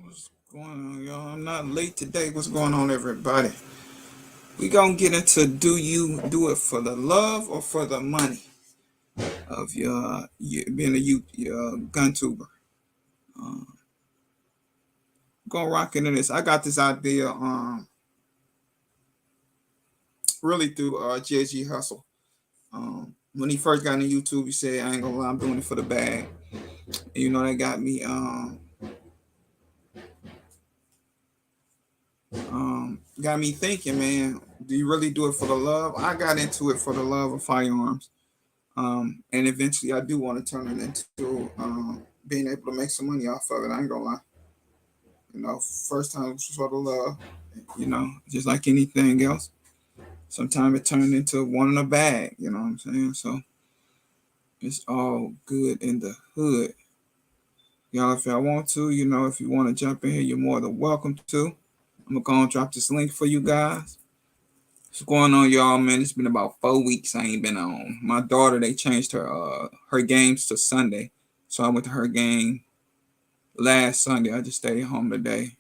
What's going on, y'all? I'm not late today. What's going on, everybody? We gonna get into, do you do it for the love or for the money of your being a youth gun tuber? Uh, gonna rock into this. I got this idea really through JG Hustle. When he first got into YouTube, he said, "I ain't gonna lie, I'm doing it for the bag." And, that got me thinking, man. Do you really do it for the love? I got into it for the love of firearms. And eventually I do want to turn it into being able to make some money off of it. I ain't gonna lie. First time it was for the love, just like anything else. Sometimes it turned into wanting a bag, you know what I'm saying? So it's all good in the hood. Y'all, if y'all want to, if you want to jump in here, you're more than welcome to. I'm gonna go and drop this link for you guys. What's going on, y'all, man? It's been about 4 weeks I ain't been on. My daughter, they changed her games to Sunday. So I went to her game last Sunday. I just stayed home today.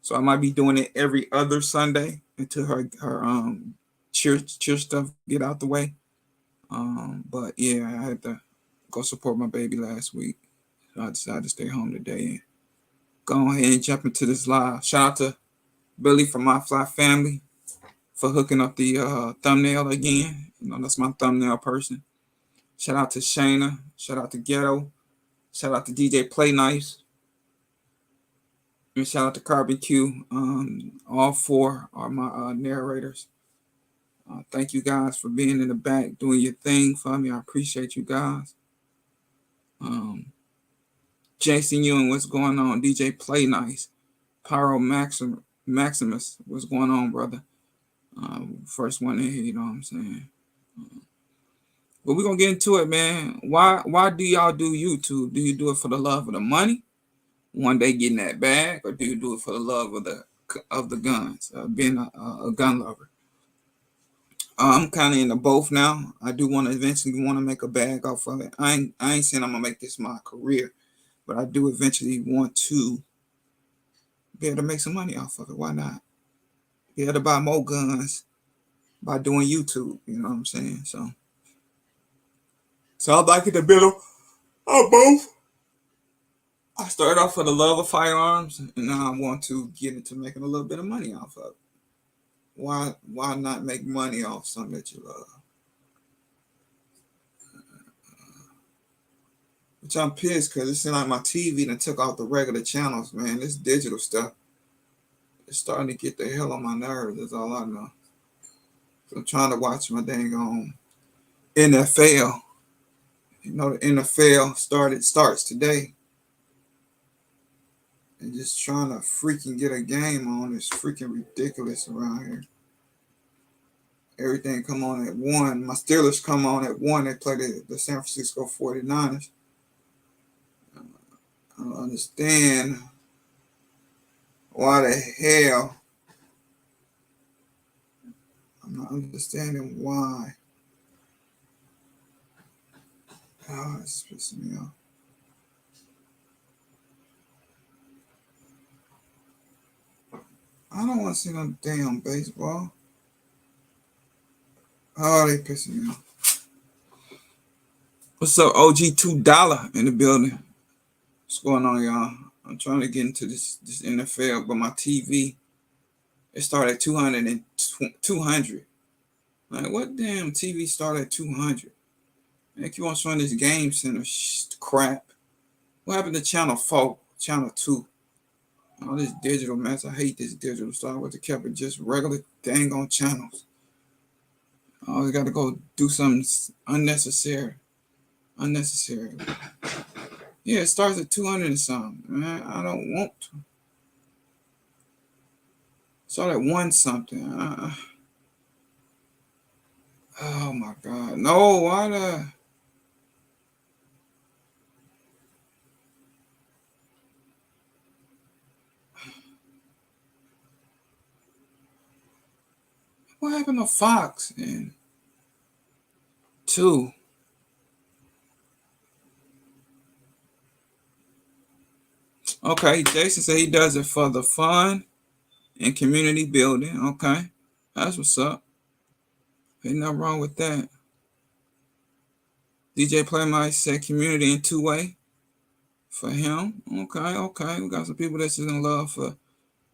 So I might be doing it every other Sunday until her cheer stuff get out the way. But yeah, I had to go support my baby last week. So I decided to stay home today and go ahead and jump into this live. Shout out to Billy from My Fly Family for hooking up the thumbnail again. That's my thumbnail person. Shout out to Shayna. Shout out to Ghetto. Shout out to DJ Play Nice. And shout out to Carbon Q. All four are my narrators. Thank you guys for being in the back, doing your thing for me. I appreciate you guys. Jason Ewing, what's going on? DJ Play Nice. Pyro Maximus, what's going on, brother? First one in here, you know what I'm saying? But we're going to get into it, man. Why do y'all do YouTube? Do you do it for the love of the money? One day getting that bag, or do you do it for the love of the guns, being a gun lover? I'm kind of into both now. I do want to eventually want to make a bag off of it. I ain't saying I'm gonna make this my career, but I do eventually want to be able to make some money off of it. Why not? Be able to buy more guns by doing YouTube. You know what I'm saying? So I'd like it to build of both. I started off for the love of firearms, and now I want to get into making a little bit of money off of it. Why not make money off something that you love? Which I'm pissed because it seems like my TV done took off the regular channels, man. This digital stuff is starting to get the hell on my nerves. That's all I know. So I'm trying to watch my dang on NFL. The NFL starts today. And just trying to freaking get a game on is freaking ridiculous around here. Everything come on at 1. My Steelers come on at 1. They play the San Francisco 49ers. I don't understand why the hell. I'm not understanding why. Oh, it's pissing me off. I don't want to see no damn baseball. Oh, they pissing me off. What's up, OG $2 in the building? What's going on, y'all? I'm trying to get into this NFL, but my TV, it started at 200 and 200. Like, what damn TV started at 200? Man, keep on showing this Game Center crap. What happened to Channel 4, Channel 2? All this digital mess. I hate this digital stuff. I would have kept it just regular dang on channels. I always got to go do something unnecessary. Yeah, it starts at 200 and something. Man, I don't want to. Start at 1 something. Oh my God. No, why the... What happened to Fox and 2? Okay, Jason said he does it for the fun and community building. Okay, that's what's up. Ain't nothing wrong with that. DJ Playmite said community in two-way for him. Okay, okay. We got some people that's just in love for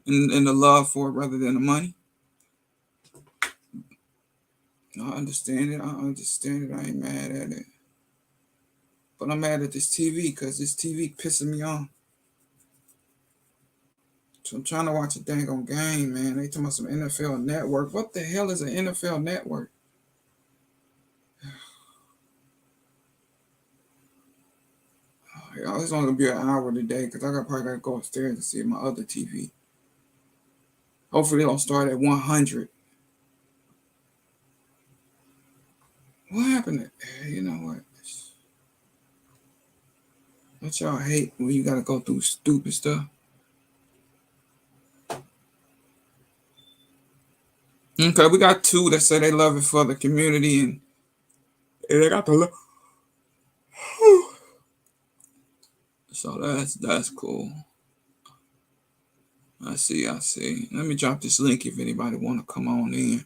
in the love for it rather than the money. I understand it. I understand it. I ain't mad at it. But I'm mad at this TV because this TV pissing me off. So I'm trying to watch a dang on game, man. They talking about some NFL Network. What the hell is an NFL Network? It's only gonna be an hour today because probably gotta go upstairs and see my other TV. Hopefully they don't start at 100. What happened? You know what? Don't y'all hate when you gotta go through stupid stuff? Okay, we got two that say they love it for the community and they got the love. So that's cool. I see. Let me drop this link if anybody want to come on in.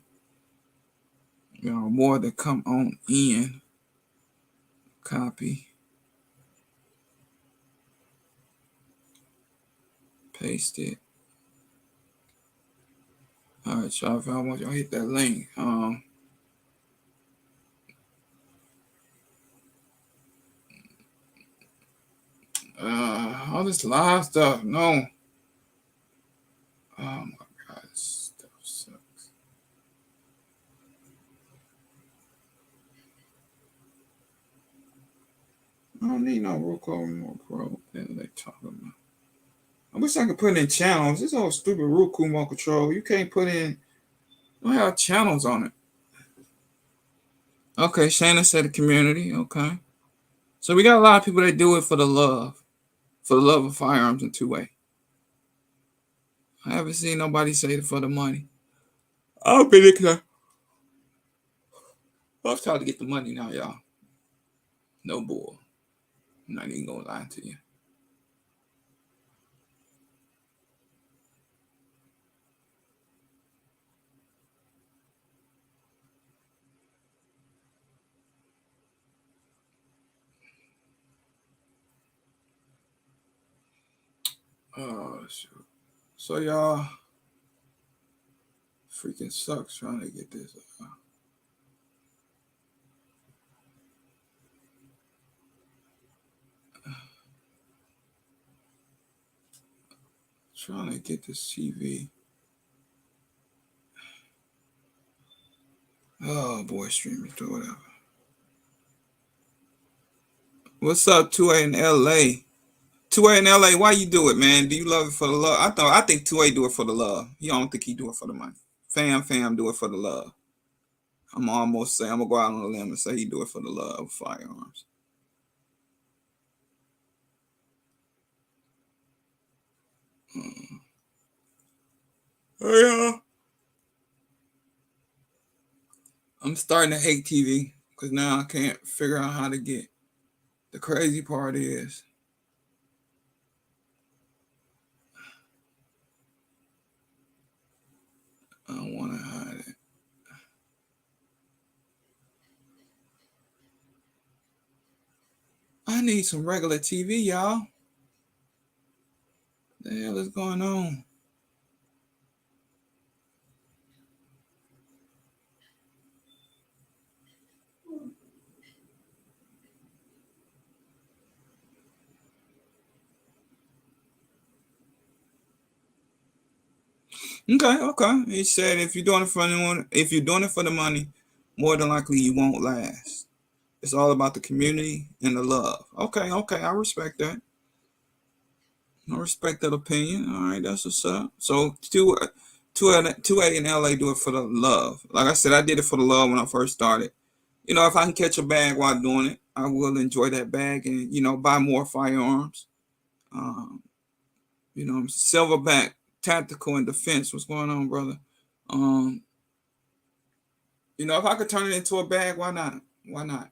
More to come on in. Copy. Paste it. All right, y'all. If I want y'all to hit that link. All this live stuff. No. Oh my God, this stuff sucks. I don't need no Roku anymore, bro. What are they talking about? I wish I could put in channels. This whole stupid Roku remote control. You can't put in. Don't have channels on it. Okay, Shannon said the community. Okay. So we got a lot of people that do it for the love of firearms in two-way. I haven't seen nobody say it for the money. I'll be there. I'm trying to get the money now, y'all. No bull. I'm not even gonna lie to you. Oh shoot. So y'all freaking sucks trying to get this. Trying to get this TV. Oh boy, streaming to whatever. What's up, 2A in LA? 2A in LA, why you do it, man? Do you love it for the love? I think 2A do it for the love. He don't think he do it for the money. Fam do it for the love. I'm almost saying I'm gonna go out on a limb and say he do it for the love of firearms. Yeah. I'm starting to hate TV because now I can't figure out how to get. The crazy part is I don't want to hide it. I need some regular TV, y'all. What the hell is going on? Okay. He said if you're doing it for anyone, if you're doing it for the money, more than likely you won't last. It's all about the community and the love. Okay. I respect that. I respect that opinion. All right, that's what's up. So two A in LA do it for the love. Like I said, I did it for the love when I first started. If I can catch a bag while doing it, I will enjoy that bag and buy more firearms. Um, Silverback, tactical, and defense. What's going on, brother? If I could turn it into a bag, why not? Why not?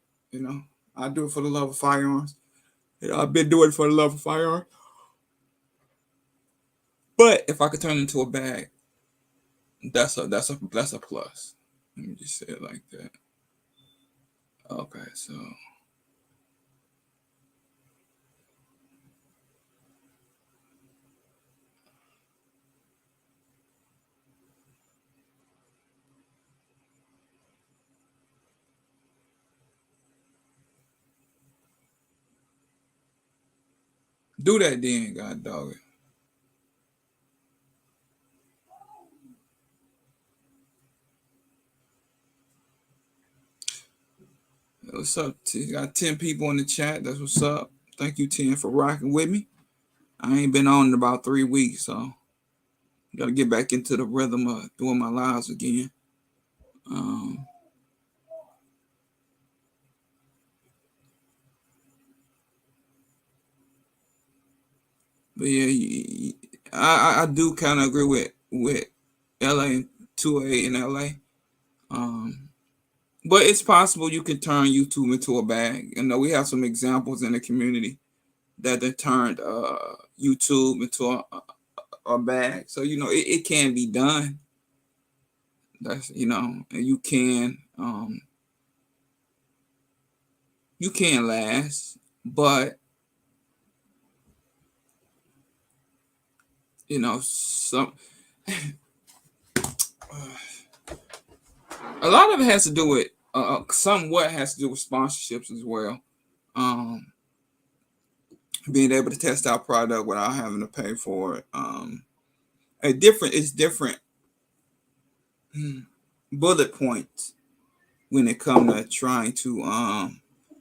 I do it for the love of firearms. I've been doing it for the love of firearms. But if I could turn it into a bag, that's a plus. Let me just say it like that. Okay, so do that then, God dog it. What's up? Got 10 people in the chat. That's what's up. Thank you, 10, for rocking with me. I ain't been on in about 3 weeks, so gotta get back into the rhythm of doing my lives again. Um, but yeah, I do kind of agree with LA and 2A in LA. Um, but it's possible you can turn YouTube into a bag. You know, we have some examples in the community that they turned YouTube into a bag. So it can be done. That's and you can last, but some a lot of it has to do with somewhat has to do with sponsorships as well. Um, being able to test out product without having to pay for it. It's different bullet points when it comes to trying to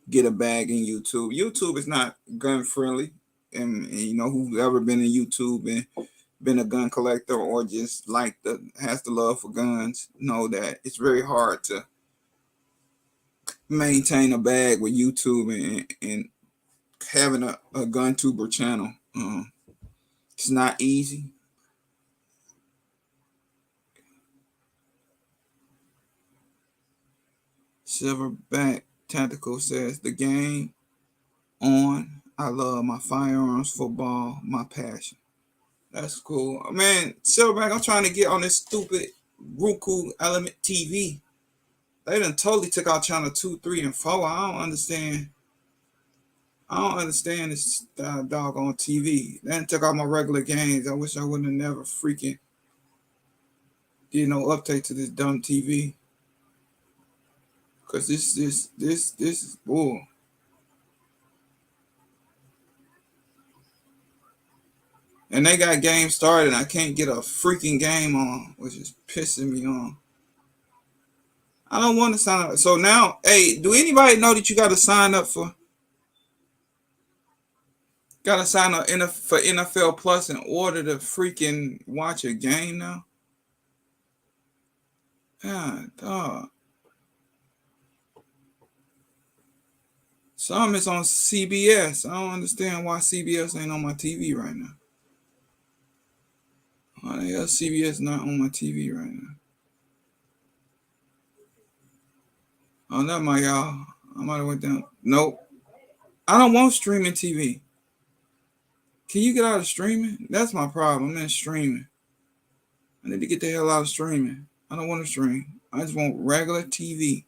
get a bag in YouTube. YouTube is not gun friendly, and who's ever been in YouTube and been a gun collector or just has the love for guns know that it's very hard to maintain a bag with YouTube and having a Guntuber channel. It's not easy. Silverback Tactical says the game on. I love my firearms, football, my passion. That's cool, man. Silverback, I'm trying to get on this stupid Roku Element TV. They done totally took out channel 2, 3, and 4. I don't understand. I don't understand this doggone TV. They done took out my regular games. I wish I wouldn't have never freaking did no update to this dumb TV. Cause this is bull. And they got games started and I can't get a freaking game on, which is pissing me on. I don't want to sign up. So now, hey, do anybody know that you got to sign up for for NFL Plus in order to freaking watch a game now? God, dog. Some is on CBS. I don't understand why CBS ain't on my TV right now. Why the hell CBS not on my TV right now? Oh, that my y'all. I might have went down. Nope. I don't want streaming TV. Can you get out of streaming? That's my problem. I'm in streaming. I need to get the hell out of streaming. I don't want to stream. I just want regular TV.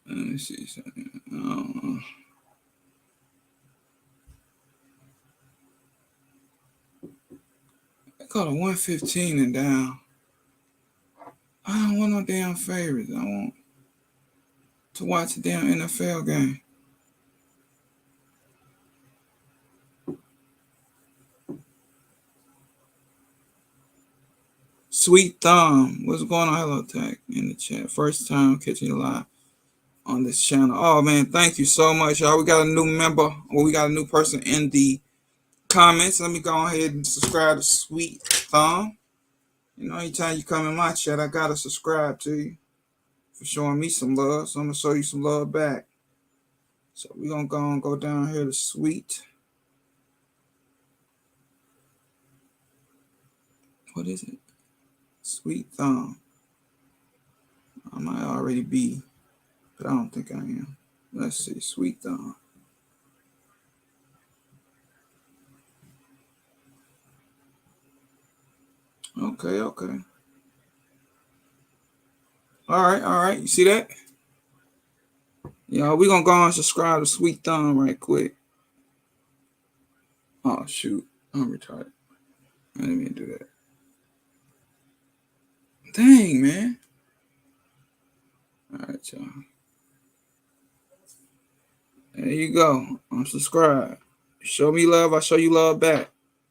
Let me see something. I call it 115 and down. I don't want no damn favorites. I want to watch a damn NFL game. Sweet Thumb. What's going on? Hello, Tech in the chat. First time catching you live on this channel. Oh, man. Thank you so much, y'all. We got a new member. Well, we got a new person in the comments. Let me go ahead and subscribe to Sweet Thumb. Anytime you come in my chat, I got to subscribe to you for showing me some love. So I'm going to show you some love back. So we're going to go down here to Sweet. What is it? Sweet Thumb. I might already be, but I don't think I am. Let's see, Sweet Thumb. Okay, okay. All right. You see that? Y'all, we gonna go and subscribe to Sweet Thumb right quick. Oh shoot, I'm retarded. I didn't mean to do that. Dang, man. All right, y'all. There you go. I'm subscribed. Show me love, I show you love back.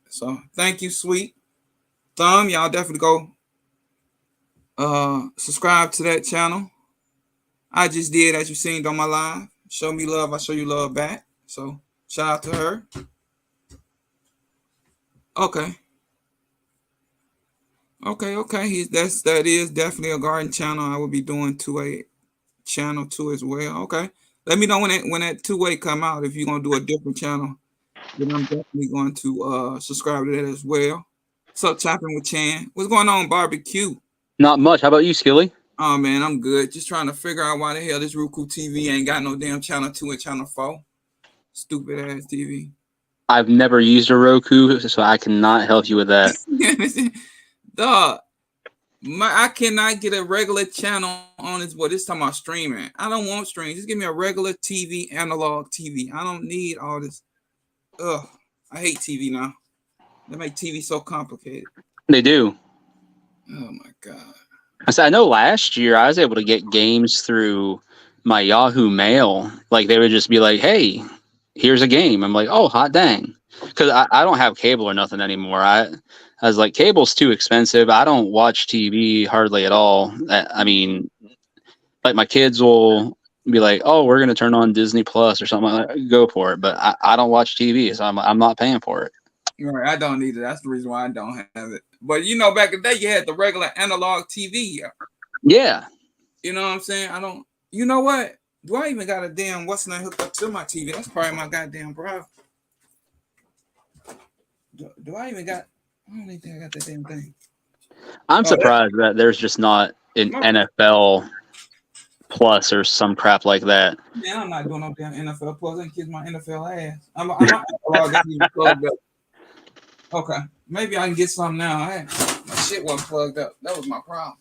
So thank you, Sweet Thumb. Y'all definitely go subscribe to that channel. I just did, as you seen on my live. Show me love, I show you love back. So shout out to her. Okay. Okay. That is definitely a garden channel. I will be doing 2A channel too as well. Okay. Let me know when that 2A come out. If you're gonna do a different channel, then I'm definitely going to subscribe to that as well. So chopping with Chan. What's going on, barbecue? Not much. How about you, Skilly? Oh man, I'm good. Just trying to figure out why the hell this Roku TV ain't got no damn channel 2 and channel 4. Stupid ass TV. I've never used a Roku, so I cannot help you with that. Dog, I cannot get a regular channel on this. What this talking about streaming? I don't want streaming. Just give me a regular TV, analog TV. I don't need all this. Ugh, I hate TV now. They make TV so complicated. They do. Oh my god. I know last year I was able to get games through my Yahoo Mail. Like they would just be like, "Hey, here's a game." I'm like, "Oh, hot dang," because I don't have cable or nothing anymore. I was like, cable's too expensive. I don't watch TV hardly at all. I mean, like my kids will be like, "Oh, we're gonna turn on Disney Plus or something." Like that. Go for it, but I don't watch TV, so I'm not paying for it. Right, I don't need it. That's the reason why I don't have it. But you know, back in the day, you had the regular analog TV. Yeah, You know what I'm saying? I don't. You know what? Do I even got a damn what's not hooked up to my TV? That's probably my goddamn problem. Do I even got? I don't even think I got that damn thing. I'm Oh, that, surprised that there's just not an my, NFL Plus or some crap like that. man, I'm not doing no damn NFL Plus. I can kiss my NFL ass. I'm analog got even plugged up. Okay, maybe I can get some now. My shit wasn't plugged up. That was my problem.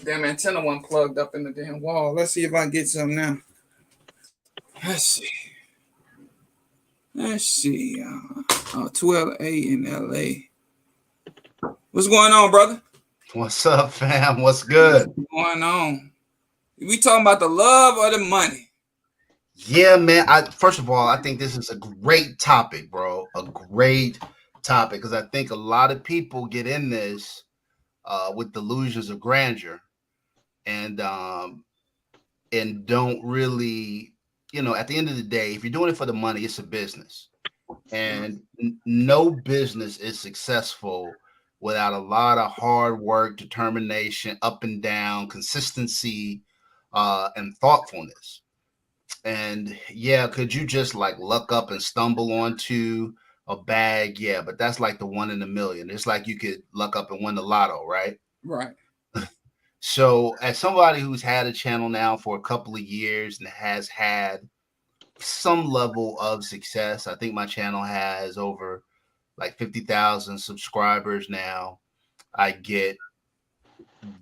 Damn antenna wasn't plugged up in the damn wall. Let's see if I can get some now. Let's see. Let's see. 2LA in LA. What's going on, brother? What's up, fam? What's good? What's going on? We talking about the love or the money? Yeah, man. First of all, I think this is a great topic, bro. A great topic because I think a lot of people get in this with delusions of grandeur and don't really, at the end of the day, if you're doing it for the money, it's a business, and no business is successful without a lot of hard work, determination, up and down, consistency, and thoughtfulness. And yeah, could you just like luck up and stumble onto a bag? Yeah, but that's like the one in a million. It's like you could luck up and win the lotto, right? Right. So, as somebody who's had a channel now for a couple of years and has had some level of success, I think my channel has over like 50,000 subscribers now. I get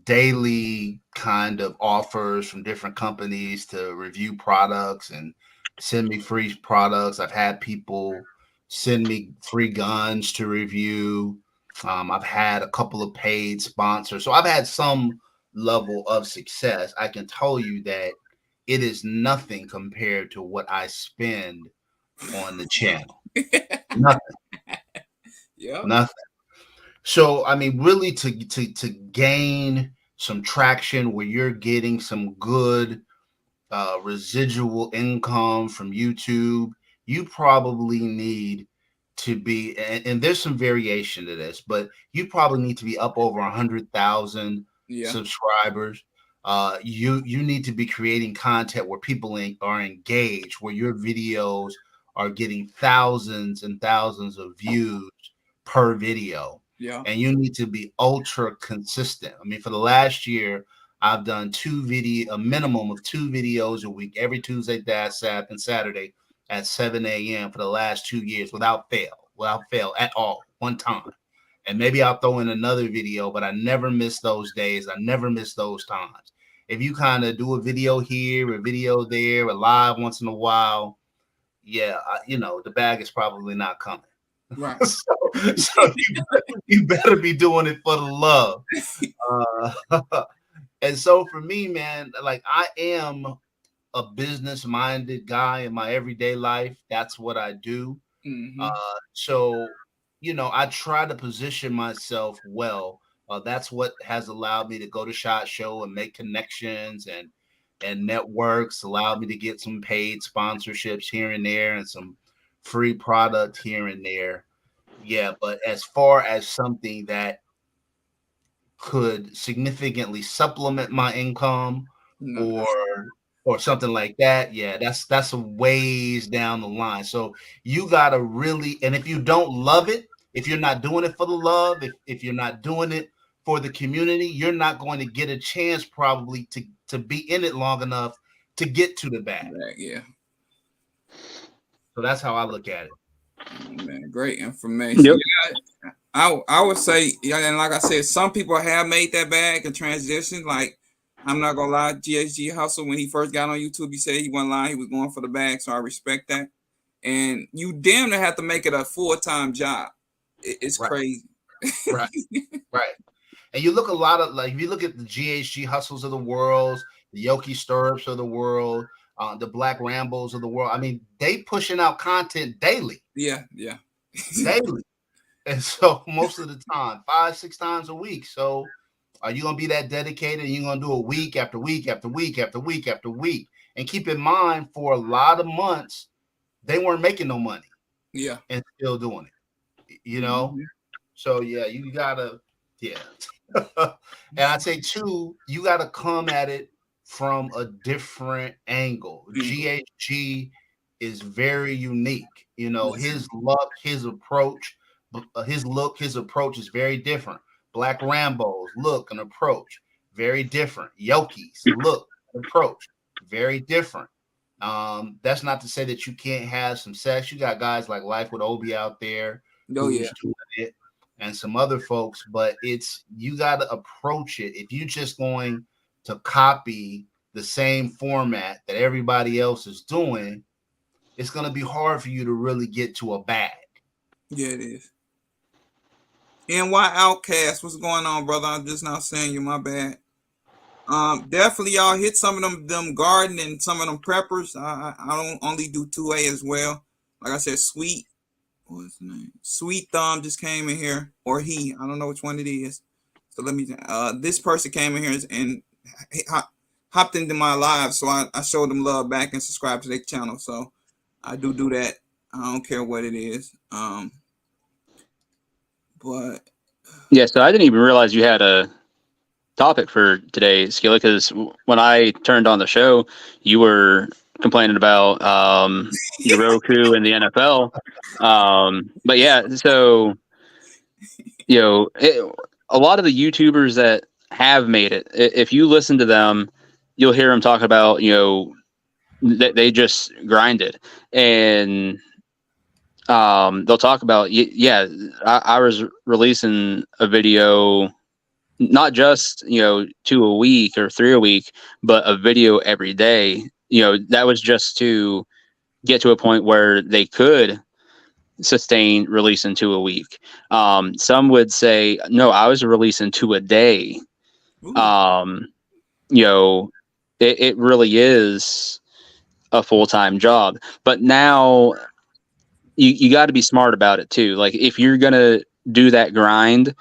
daily kind of offers from different companies to review products and send me free products. I've had people send me free guns to review. I've had a couple of paid sponsors. So I've had some level of success. I can tell you that it is nothing compared to what I spend on the channel. Nothing. Yeah. Nothing. So I mean, really, to gain some traction where you're getting some good residual income from YouTube, you probably need to be, and there's some variation to this, but you probably need to be up over 100,000 Yeah. subscribers. You need to be creating content where people are engaged, where your videos are getting thousands and thousands of views per video. Yeah. And you need to be ultra consistent. I mean, for the last year, I've done a minimum of 2 videos a week, every Tuesday, and Saturday at 7 a.m. for the last 2 years without fail at all, one time. And maybe I'll throw in another video, but I never miss those days. I never miss those times. If you kind of do a video here, a video there, a live once in a while, yeah, the bag is probably not coming. Right. so you better be doing it for the love. And so for me, man, like I am a business-minded guy in my everyday life. That's what I do. Mm-hmm. So, I try to position myself well. That's what has allowed me to go to SHOT Show and make connections and networks, allowed me to get some paid sponsorships here and there and some free product here and there. Yeah, but as far as something that could significantly supplement my income No, or something like that, yeah, that's a ways down the line. So you gotta really, and if you don't love it, if you're not doing it for the love, if you're not doing it for the community, you're not going to get a chance probably to be in it long enough to get to the bag. yeah. So that's how I look at it. Man, great information. Yep. Yeah, I would say, yeah, and like I said, some people have made that bag and transition. Like, I'm not gonna lie, GHG Hustle, when he first got on YouTube, he said he wasn't lying, he was going for the bag, so I respect that. And you damn near have to make it a full-time job. It's Right. crazy. Right. Right. And you look a lot of, like, if you look at the GHG Hustles of the world, the Yoki Stirrups of the world, the Black Rambos of the world. I mean, they pushing out content daily. Yeah. Daily. And so most of the time, 5-6 times a week. So are you going to be that dedicated? And you're going to do it week after week after week after week after week. And keep in mind, for a lot of months, they weren't making no money. Yeah. And still doing it. Mm-hmm. So, yeah, you got to, yeah. And I'd say, too, you got to come at it from a different angle. GHG is very unique. His luck, his approach, his approach is very different. Black Rambo's look and approach, very different. Yoki's look and approach, very different. That's not to say that you can't have some sex. You got guys like Life with Obi out there who's doing it, and some other folks, but you got to approach it. If you're just going to copy the same format that everybody else is doing, it's going to be hard for you to really get to a bag. Yeah, it is. And why Outcast? What's going on, brother? I'm just not saying you. My bad. Definitely y'all hit some of them garden and some of them preppers. I don't only do 2A as well. Like I said, what's the name? Sweet Thumb just came in here, or I don't know which one it is. So let me, this person came in here and hopped into my live. So I showed them love back and subscribed to their channel. So I do that. I don't care what it is. But yeah, so I didn't even realize you had a topic for today, Skillet, because when I turned on the show, you were complaining about your Roku and the NFL. But yeah, so a lot of the YouTubers that have made it, if you listen to them, you'll hear them talk about that they just grinded, and they'll talk about I was releasing a video, not just 2 a week or 3 a week, but a video every day. That was just to get to a point where they could sustain releasing 2 a week. Some would say, no, I was releasing 2 a day. It really is a full-time job. But now you got to be smart about it too. Like, if you're gonna do that grind,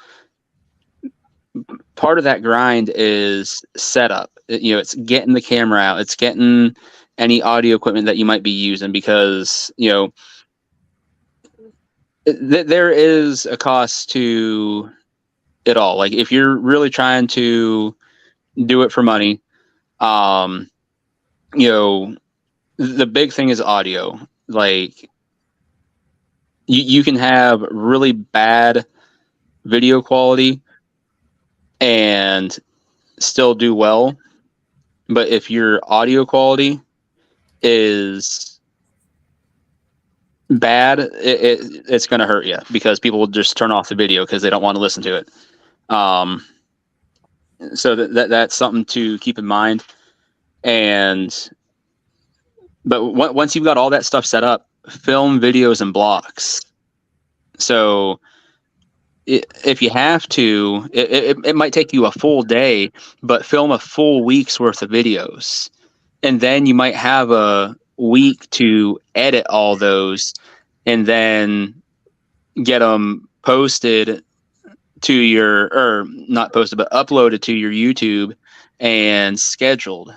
part of that grind is setup. It's getting the camera out, it's getting any audio equipment that you might be using, because there is a cost to it all. Like, if you're really trying to do it for money, the big thing is audio. Like, you can have really bad video quality and still do well, but if your audio quality is bad, it's going to hurt you because people will just turn off the video because they don't want to listen to it. So that's something to keep in mind. But once you've got all that stuff set up, film videos in blocks. So if you have to, it might take you a full day, but film a full week's worth of videos. And then you might have a week to edit all those and then get them posted to your, or not posted, but uploaded to your YouTube and scheduled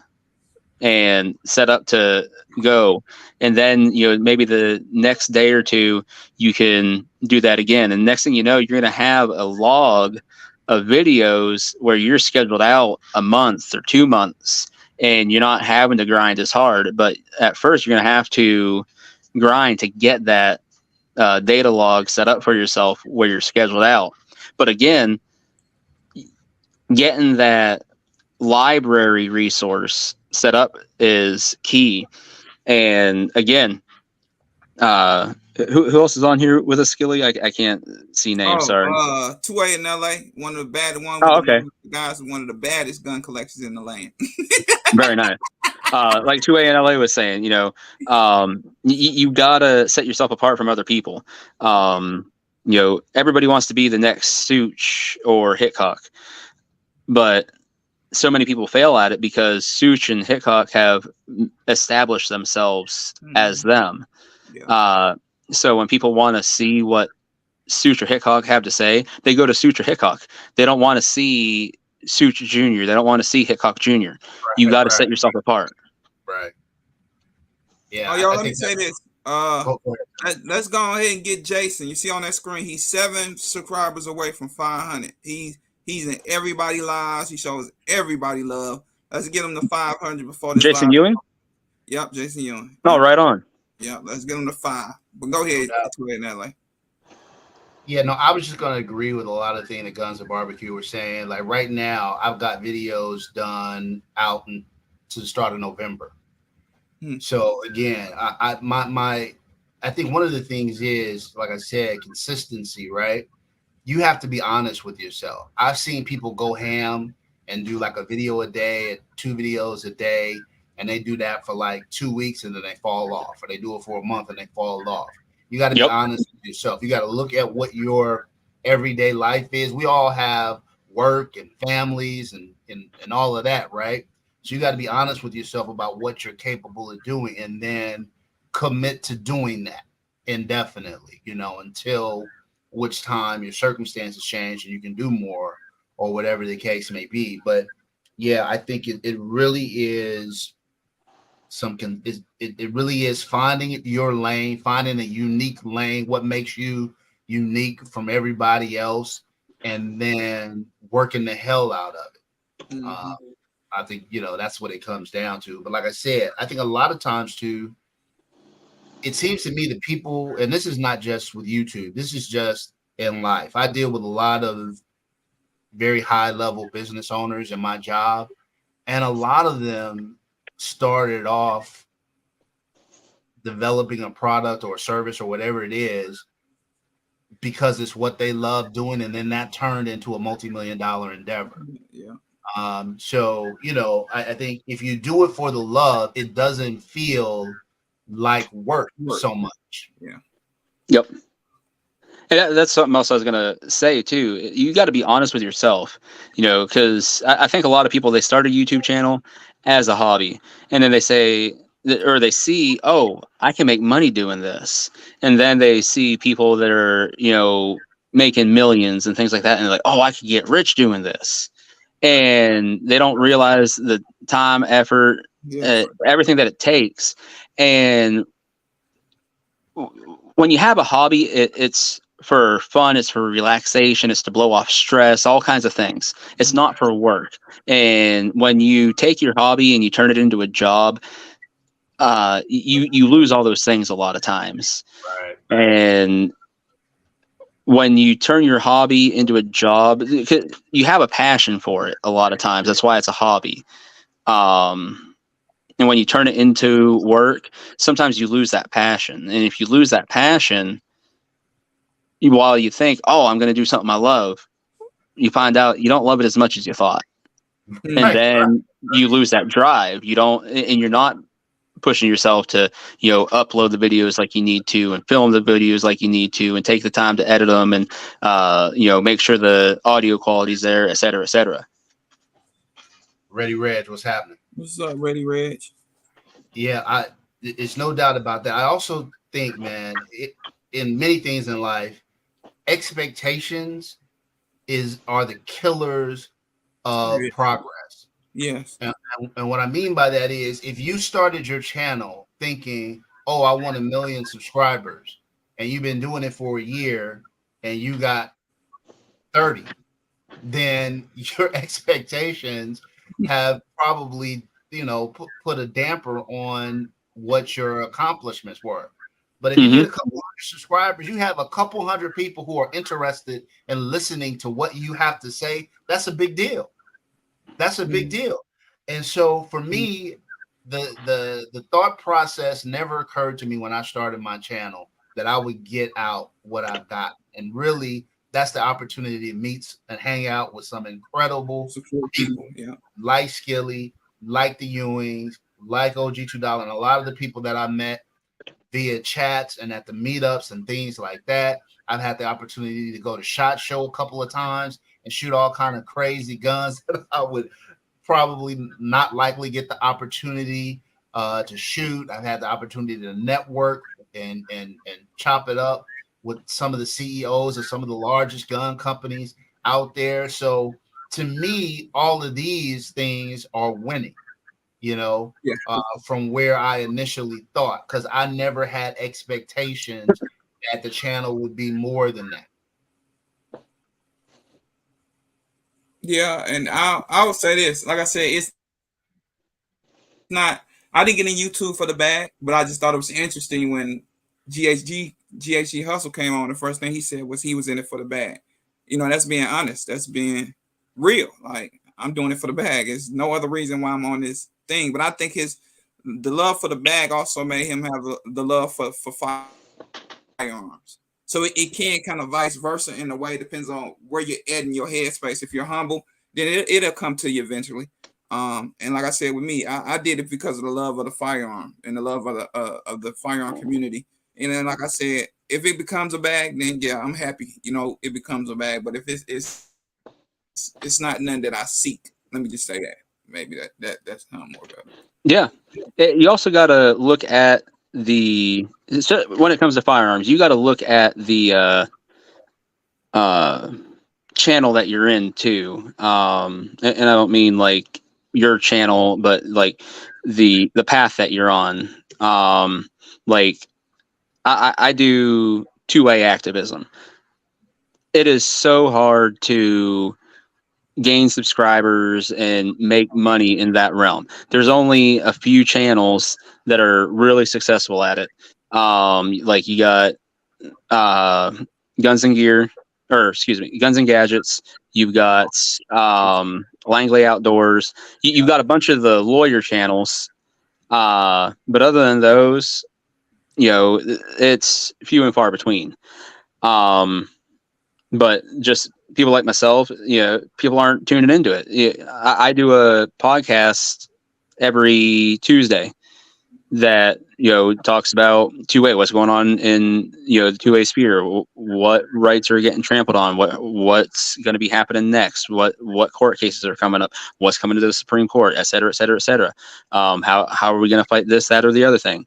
and set up to go. And then, maybe the next day or two, you can do that again. And next thing you know, you're going to have a log of videos where you're scheduled out a month or 2 months and you're not having to grind as hard. But at first you're going to have to grind to get that data log set up for yourself where you're scheduled out. But again, getting that library resource set up is key. And again, who else is on here with a Skilly? I can't see names. Sorry. 2A in LA, one of the bad one. Oh, okay. Guys, one of the baddest gun collectors in the land. Very nice. Like 2A in LA was saying, you gotta set yourself apart from other people. Everybody wants to be the next Such or Hitchcock, but so many people fail at it because Such and Hitchcock have established themselves as them. Yeah. So when people want to see what Such or Hitchcock have to say, they go to Such or Hitchcock. They don't want to see Such Jr. They don't want to see Hitchcock Jr. Right, you got to set yourself apart. Right. Yeah. Oh, y'all, let me say this. Let's go ahead and get Jason. You see on that screen, he's 7 subscribers away from 500. He's in everybody lives. He shows everybody love. Let's get him to 500 before this. Jason Ewing? Yep, Jason Ewing. Oh, right on. Yeah, let's get him to 5. But go ahead. Yeah, no, I was just going to agree with a lot of things that Guns and Barbecue were saying. Like right now, I've got videos done out to the start of November. So again, I think one of the things is, like I said, consistency, right? You have to be honest with yourself. I've seen people go ham and do like a video a day, 2 videos a day, and they do that for like 2 weeks and then they fall off, or they do it for a month and they fall off. You got to be honest with yourself. You got to look at what your everyday life is. We all have work and families and all of that, right? So you got to be honest with yourself about what you're capable of doing and then commit to doing that indefinitely, until which time your circumstances change and you can do more or whatever the case may be. But yeah, I think it really is it really is finding your lane, finding a unique lane, what makes you unique from everybody else, and then working the hell out of it. I think, that's what it comes down to. But like I said, I think a lot of times too, it seems to me that people, and this is not just with YouTube, this is just in life. I deal with a lot of very high level business owners in my job, and a lot of them started off developing a product or a service or whatever it is because it's what they love doing, and then that turned into a multi-million-dollar endeavor. Yeah. So, I think if you do it for the love, it doesn't feel like work so much. Yeah. Yep. And that's something else I was going to say too. You got to be honest with yourself, because I think a lot of people, they start a YouTube channel as a hobby, and then they say, or they see, oh, I can make money doing this. And then they see people that are, making millions and things like that. And they're like, oh, I could get rich doing this. And they don't realize the time, effort, everything that it takes. And when you have a hobby, it's for fun, it's for relaxation, it's to blow off stress, all kinds of things. It's not for work. And when you take your hobby and you turn it into a job, you lose all those things a lot of times. Right. And when you turn your hobby into a job, you have a passion for it a lot of times. That's why it's a hobby. And when you turn it into work, sometimes you lose that passion. And if you lose that passion, while you think, oh, I'm going to do something I love, you find out you don't love it as much as you thought. And Right. then you lose that drive. You don't, and you're not pushing yourself to, upload the videos like you need to and film the videos like you need to and take the time to edit them and, make sure the audio quality is there, et cetera, et cetera. Ready, Reg, what's happening? What's up, Ready Reg? Yeah, it's no doubt about that. I also think, man, in many things in life, expectations are the killers of progress. Yes. And what I mean by that is, if you started your channel thinking, oh, I want 1 million subscribers, and you've been doing it for a year and you got 30, then your expectations have probably, put a damper on what your accomplishments were. But if you get a couple hundred subscribers, you have a couple hundred people who are interested in listening to what you have to say. That's a big deal. That's a big deal. And so for me, the thought process never occurred to me when I started my channel that I would get out what I've got. And really, that's the opportunity to meet and hang out with some incredible people, like Skilly, like the Ewings, like OG2 and a lot of the people that I met via chats and at the meetups and things like that. I've had the opportunity to go to SHOT Show a couple of times and shoot all kind of crazy guns that I would probably not likely get the opportunity to shoot. I've had the opportunity to network and chop it up with some of the CEOs of some of the largest gun companies out there. So to me, all of these things are winning, from where I initially thought, because I never had expectations that the channel would be more than that. Yeah, and I would say this. Like I said, it's not. I didn't get in YouTube for the bag, but I just thought it was interesting when GHG Hustle came on. The first thing he said was he was in it for the bag. That's being honest. That's being real. Like, I'm doing it for the bag. There's no other reason why I'm on this thing. But I think the love for the bag also made him have the love for firearms. So it can kind of vice versa in a way. It depends on where you're at in your headspace. If you're humble, then it'll come to you eventually. And like I said, with me, I did it because of the love of the firearm and the love of the firearm community. And then, like I said, if it becomes a bag, then yeah, I'm happy. It becomes a bag. But if it's not none that I seek. Let me just say that. Maybe that's how I'm more about it. Yeah, you also got to look at when it comes to firearms, you got to look at the channel that you're in too. And I don't mean like your channel, but like the path that you're on. Like I do two-way activism. It is so hard to gain subscribers and make money in that realm. There's only a few channels that are really successful at it. Like you got Guns and Gadgets. You've got Langley Outdoors. You've got a bunch of the lawyer channels. But other than those, it's few and far between. But just people like myself, people aren't tuning into it. I do a podcast every Tuesday that, talks about two-way, what's going on in, the two-way sphere, what rights are getting trampled on, what's going to be happening next, what court cases are coming up, what's coming to the Supreme Court, et cetera, et cetera, et cetera. How are we going to fight this, that, or the other thing?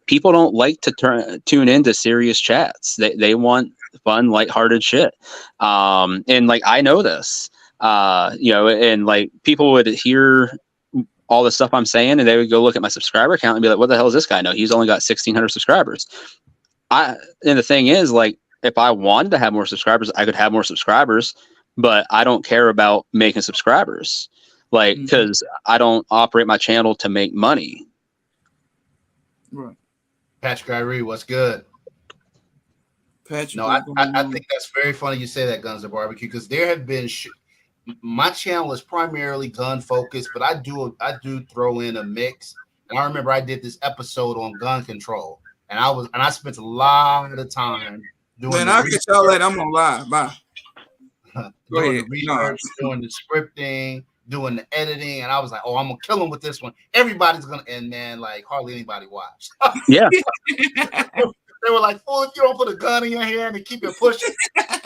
People don't like to tune into serious chats. They want fun, lighthearted shit. And like, I know this, and like people would hear all the stuff I'm saying and they would go look at my subscriber count and be like, what the hell does this guy know? He's only got 1,600 subscribers. And the thing is, like, if I wanted to have more subscribers, I could have more subscribers, but I don't care about making subscribers. Like, because I don't operate my channel to make money. Right. Patrick Irie, what's good? Patrick, No, what's going I on? think that's very funny you say that, Guns of Barbecue, because there have been my channel is primarily gun focused, but I do throw in a mix. And I remember I did this episode on gun control, and I spent a lot of time doing Man, the I'll catch y'all research, later. I'm on live. Bye. Go doing ahead. the research, doing the scripting, doing the editing, and I was like, oh, I'm gonna kill him with this one. Everybody's gonna, and man, like hardly anybody watched. Yeah, They were like, "Fool, if you don't put a gun in your hand and keep it pushing,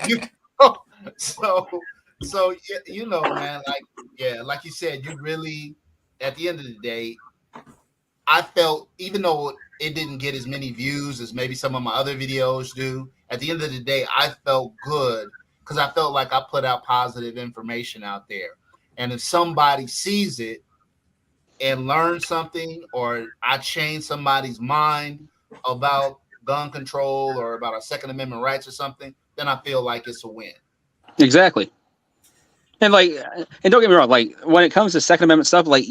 you know." So you know, man, like you said, you really, at the end of the day, I felt, even though it didn't get as many views as maybe some of my other videos do, at the end of the day, I felt good because I felt like I put out positive information out there, and if somebody sees it and learn something, or I change somebody's mind about gun control or about our Second Amendment rights or something, then I feel like it's a win. exactly. And like, and don't get me wrong, like when it comes to Second Amendment stuff, like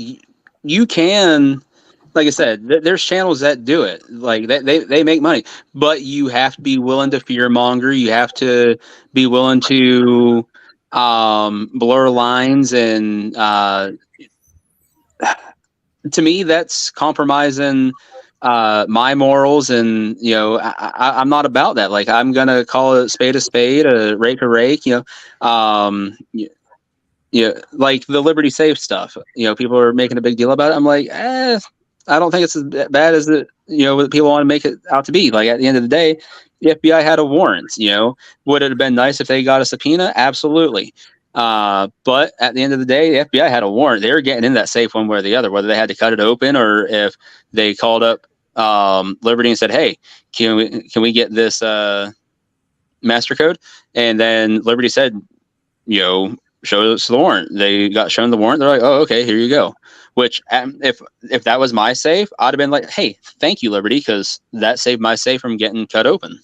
you can, like I said, there's channels that do it. Like they make money, but you have to be willing to fearmonger. You have to be willing to blur lines, and to me, that's compromising my morals. And I'm not about that. Like I'm gonna call a spade, a rake. Yeah, like the Liberty Safe stuff. People are making a big deal about it. I'm like, I don't think it's as bad as what people want to make it out to be. Like at the end of the day, the FBI had a warrant. Would it have been nice if they got a subpoena? Absolutely. But at the end of the day, the FBI had a warrant. They were getting in that safe one way or the other, whether they had to cut it open or if they called up Liberty and said, "Hey, can we get this master code?" And then Liberty said, show us the warrant. They got shown the warrant. They're like, "Oh, okay, here you go." Which, if that was my safe, I'd have been like, "Hey, thank you, Liberty, because that saved my safe from getting cut open."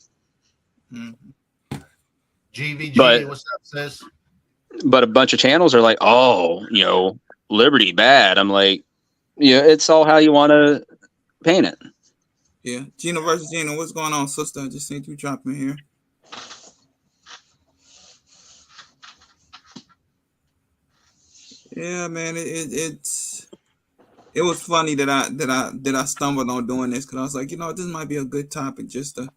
Mm-hmm. GVG, what's up, sis? But a bunch of channels are like, "Oh, Liberty bad." I'm like, it's all how you want to paint it. Yeah, Gina versus Gina. What's going on, sister? I just seen you dropping here. Yeah, man, it was funny that I stumbled on doing this because I was like, this might be a good topic just to,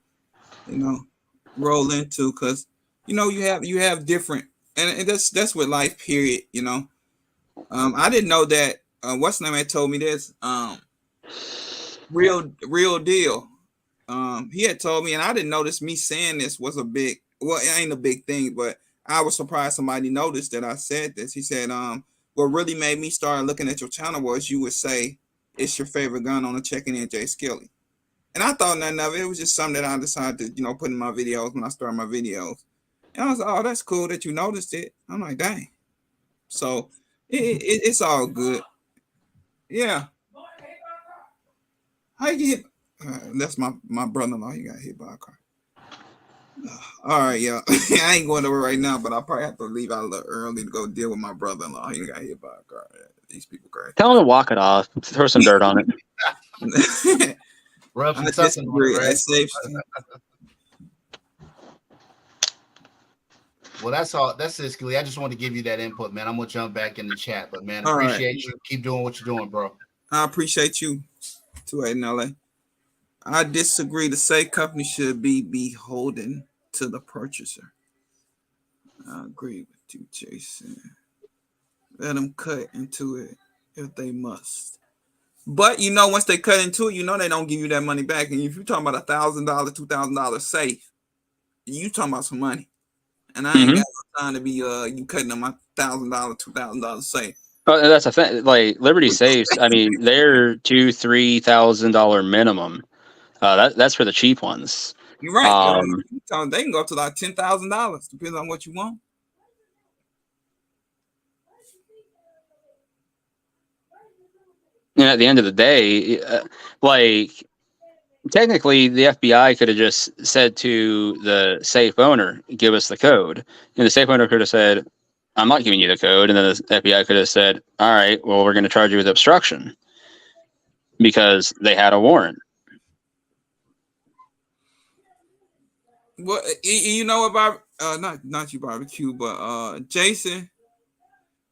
roll into, because you have different, and that's with life, period. I didn't know that. What's the name had told me this? Real deal. He had told me, and I didn't notice me saying this was a big. Well, it ain't a big thing, but I was surprised somebody noticed that I said this. He said, what really made me start looking at your channel was you would say it's your favorite gun on a checking in Jay Skilly. And I thought nothing of it. It was just something that I decided to, put in my videos when I started my videos. And I was like, oh, that's cool that you noticed it. I'm like, dang. So it's all good. Yeah. How you get hit? That's my brother-in-law. He got hit by a car. All right, yeah. I ain't going nowhere right now, but I'll probably have to leave out a little early to go deal with my brother-in-law. He got hit by a car. These people crazy. Tell him to walk it off. Throw some dirt on it. Rub some something on it, right? Safe. Well, that's all. That's it, Skilly. I just want to give you that input, man. I'm gonna jump back in the chat, but man, appreciate you. Keep doing what you're doing, bro. I appreciate you too, in LA. I disagree. The safe company should be beholden to the purchaser. I agree with you, Jason. Let them cut into it if they must. But once they cut into it, they don't give you that money back. And if you're talking about $1,000, $2,000 safe, you talking about some money. And I ain't got no time to be you cutting on my $1,000, $2,000 safe. Oh, that's a thing. Like Liberty Safes, I mean, they're $2,000-$3,000 minimum. That's for the cheap ones. You're right. They can go up to like $10,000, depending on what you want. And at the end of the day, technically, the FBI could have just said to the safe owner, "Give us the code," and the safe owner could have said, "I'm not giving you the code," and then the FBI could have said, "All right, well, we're going to charge you with obstruction," because they had a warrant. What you know about not you barbecue, but Jason.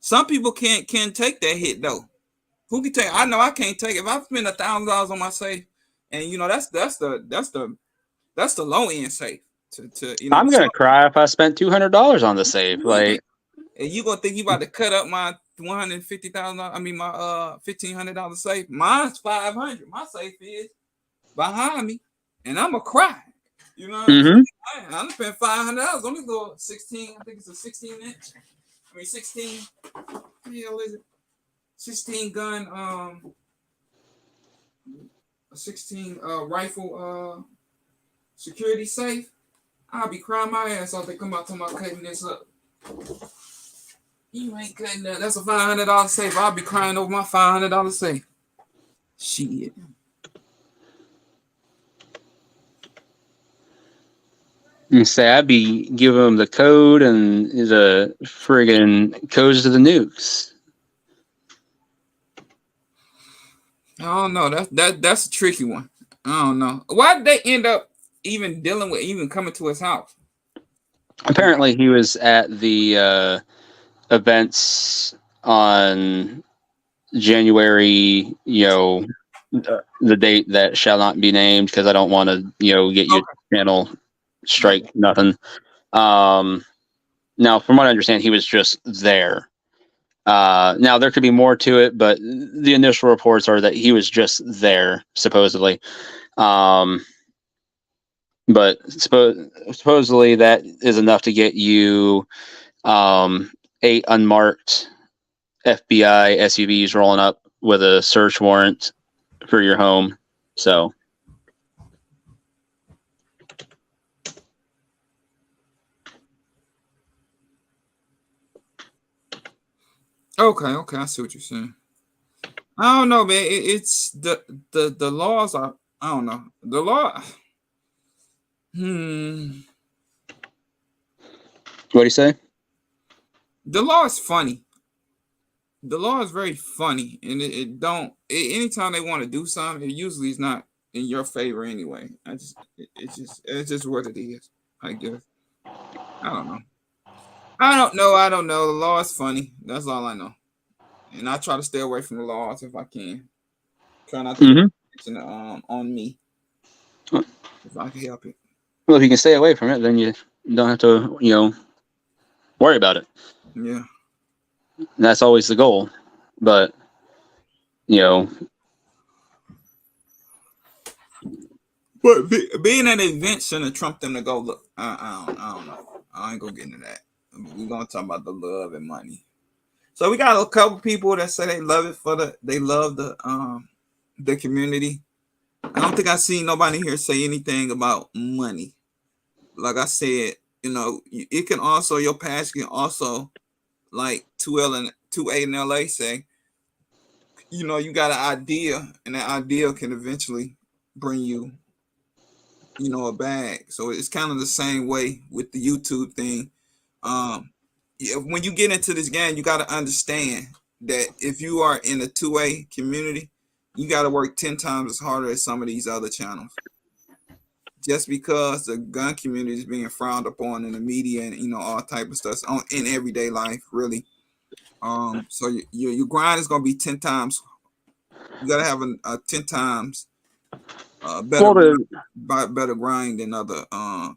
Some people can't take that hit though. Who can take? I know I can't take it. If I spend $1,000 on my safe, and that's the low end safe. To I'm gonna cry if I spent $200 on the safe. Like, and you gonna think you about to cut up my $150,000? I mean my $1,500 safe. Mine's 500. My safe is behind me, and I'm a cry. You know what I'm saying? I'm spending $500 on this little 16. I think it's a 16-inch. I mean 16. What the hell is it? 16 gun. A 16 rifle security safe. I'll be crying my ass off. They come out talking about cutting this up. You ain't cutting that. That's a $500 safe. I'll be crying over my $500 safe. Shit. you say I'd be giving them the code and the friggin' codes to the nukes. I don't know. That's a tricky one. I don't know. Why did they end up even dealing with even coming to his house? Apparently, he was at the events on January, the date that shall not be named because I don't want to, get your channel strike nothing. Now, from what I understand, he was just there. Now, there could be more to it, but the initial reports are that he was just there, supposedly. But supposedly that is enough to get you 8 unmarked FBI SUVs rolling up with a search warrant for your home. So, okay, I see what you're saying. I don't know, man. It's the laws are. I don't know the law. what do you say? The law is funny. The law is very funny, and it don't. Anytime they want to do something, it usually is not in your favor anyway. It's just what it is. I guess. I don't know. I don't know. The law is funny. That's all I know. And I try to stay away from the laws if I can. Try not to get attention on me if I can help it. Well, if you can stay away from it, then you don't have to, worry about it. Yeah. And that's always the goal. But, But being at an event shouldn't trump them to go look. I don't know. I ain't gonna get into that. We're gonna talk about the love and money. So we got a couple people that say they love it they love the community. I don't think I seen nobody here say anything about money. Like I said, it can also your past can also like 2A and LA say, you got an idea, and that idea can eventually bring you, a bag. So it's kind of the same way with the YouTube thing. When you get into this game, you got to understand that if you are in a 2A community, you got to work 10 times as harder as some of these other channels. Just because the gun community is being frowned upon in the media and all type of stuff in everyday life, really. So your grind is gonna be 10 times. You gotta have a 10 times better grind than other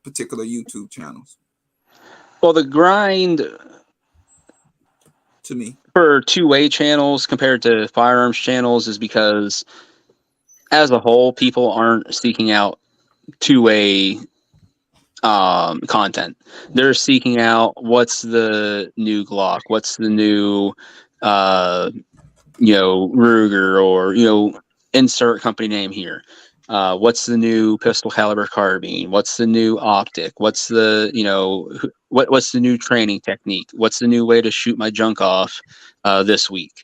particular YouTube channels. Well, the grind to me for 2A channels compared to firearms channels is because, as a whole, people aren't seeking out 2A content. They're seeking out what's the new Glock, what's the new Ruger, or insert company name here. What's the new pistol caliber carbine? What's the new optic? What's the what's the new training technique? What's the new way to shoot my junk off this week?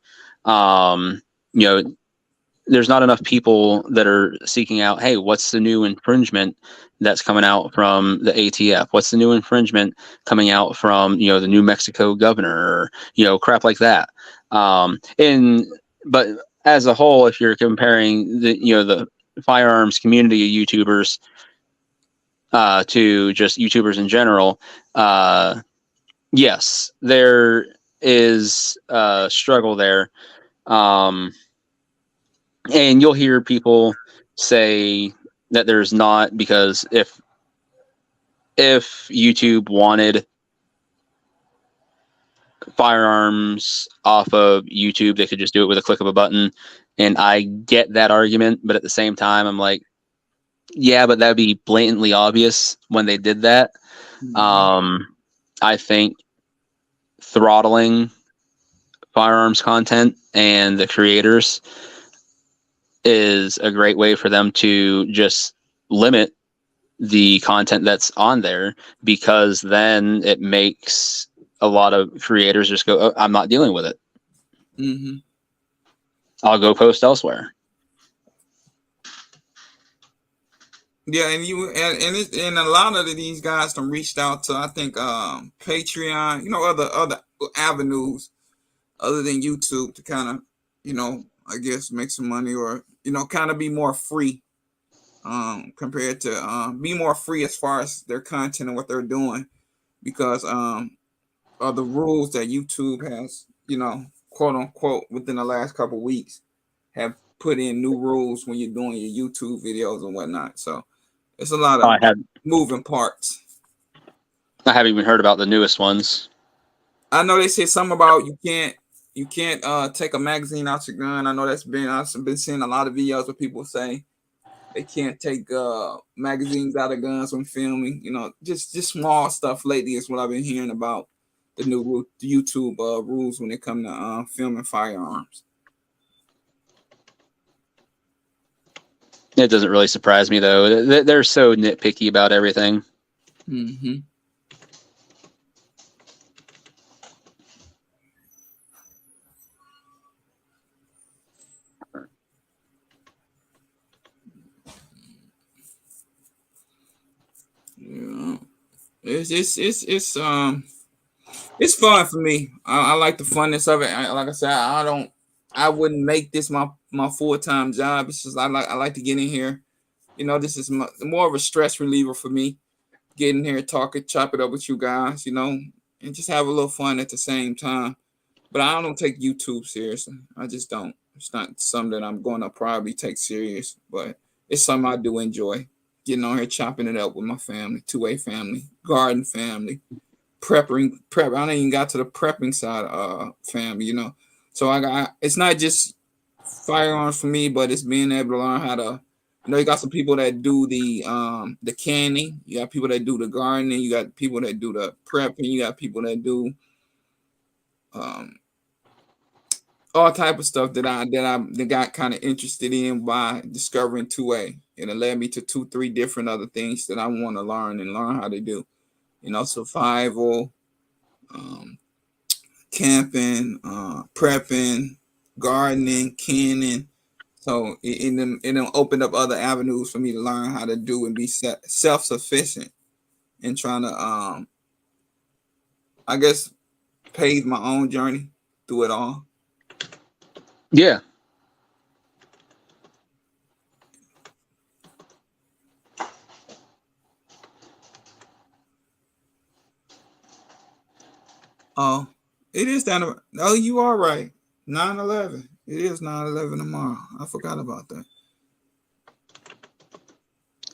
There's not enough people that are seeking out, hey, what's the new infringement that's coming out from the ATF? What's the new infringement coming out from, the New Mexico governor, or, crap like that. But as a whole, if you're comparing the firearms community of YouTubers, to just YouTubers in general, yes, there is a struggle there. Um, and you'll hear people say that there's not, because if YouTube wanted firearms off of YouTube, they could just do it with a click of a button. And I get that argument, but at the same time, I'm like, yeah, but that'd be blatantly obvious when they did that. Mhm. I think throttling firearms content and the creators is a great way for them to just limit the content that's on there, because then it makes a lot of creators just go, oh, I'm not dealing with it. Mhm. I'll go post elsewhere. Yeah, and a lot of these guys have reached out to, I think, Patreon, other avenues other than YouTube to kind of, I guess make some money, or kind of be more free, compared to be more free as far as their content and what they're doing, because of the rules that YouTube has, quote unquote, within the last couple of weeks, have put in new rules when you're doing your YouTube videos and whatnot. So it's a lot of I have moving parts. I haven't even heard about the newest ones. I know they said something about you can't take a magazine out your gun. I know I've been seeing a lot of videos where people say they can't take magazines out of guns when filming. Just small stuff lately is what I've been hearing about the new YouTube rules when it comes to filming firearms. It doesn't really surprise me, though. They're so nitpicky about everything. Mm-hmm. Yeah. It's fun for me. I like the funness of it. Like I said, I wouldn't make this my full time job. It's just I like to get in here. This is more of a stress reliever for me. Getting here, talking, chop it up with you guys. And just have a little fun at the same time. But I don't take YouTube seriously. I just don't. It's not something that I'm going to probably take serious. But it's something I do enjoy. Getting on here, chopping it up with my family, 2A family, garden family, prep. I don't even got to the prepping side family, So it's not just firearms for me, but it's being able to learn how to, you got some people that do the canning, you got people that do the gardening, you got people that do the prepping, you got people that do um all type of stuff that got kind of interested in by discovering 2A. And it led me to 3 different other things that I want to learn how to do. Survival, um, camping, prepping, gardening, canning. So it opened up other avenues for me to learn how to do and be self sufficient, and trying to I guess pave my own journey through it all. Yeah. Oh, it is down. Oh, you are right. 9/11. It is 9/11 tomorrow. I forgot about that.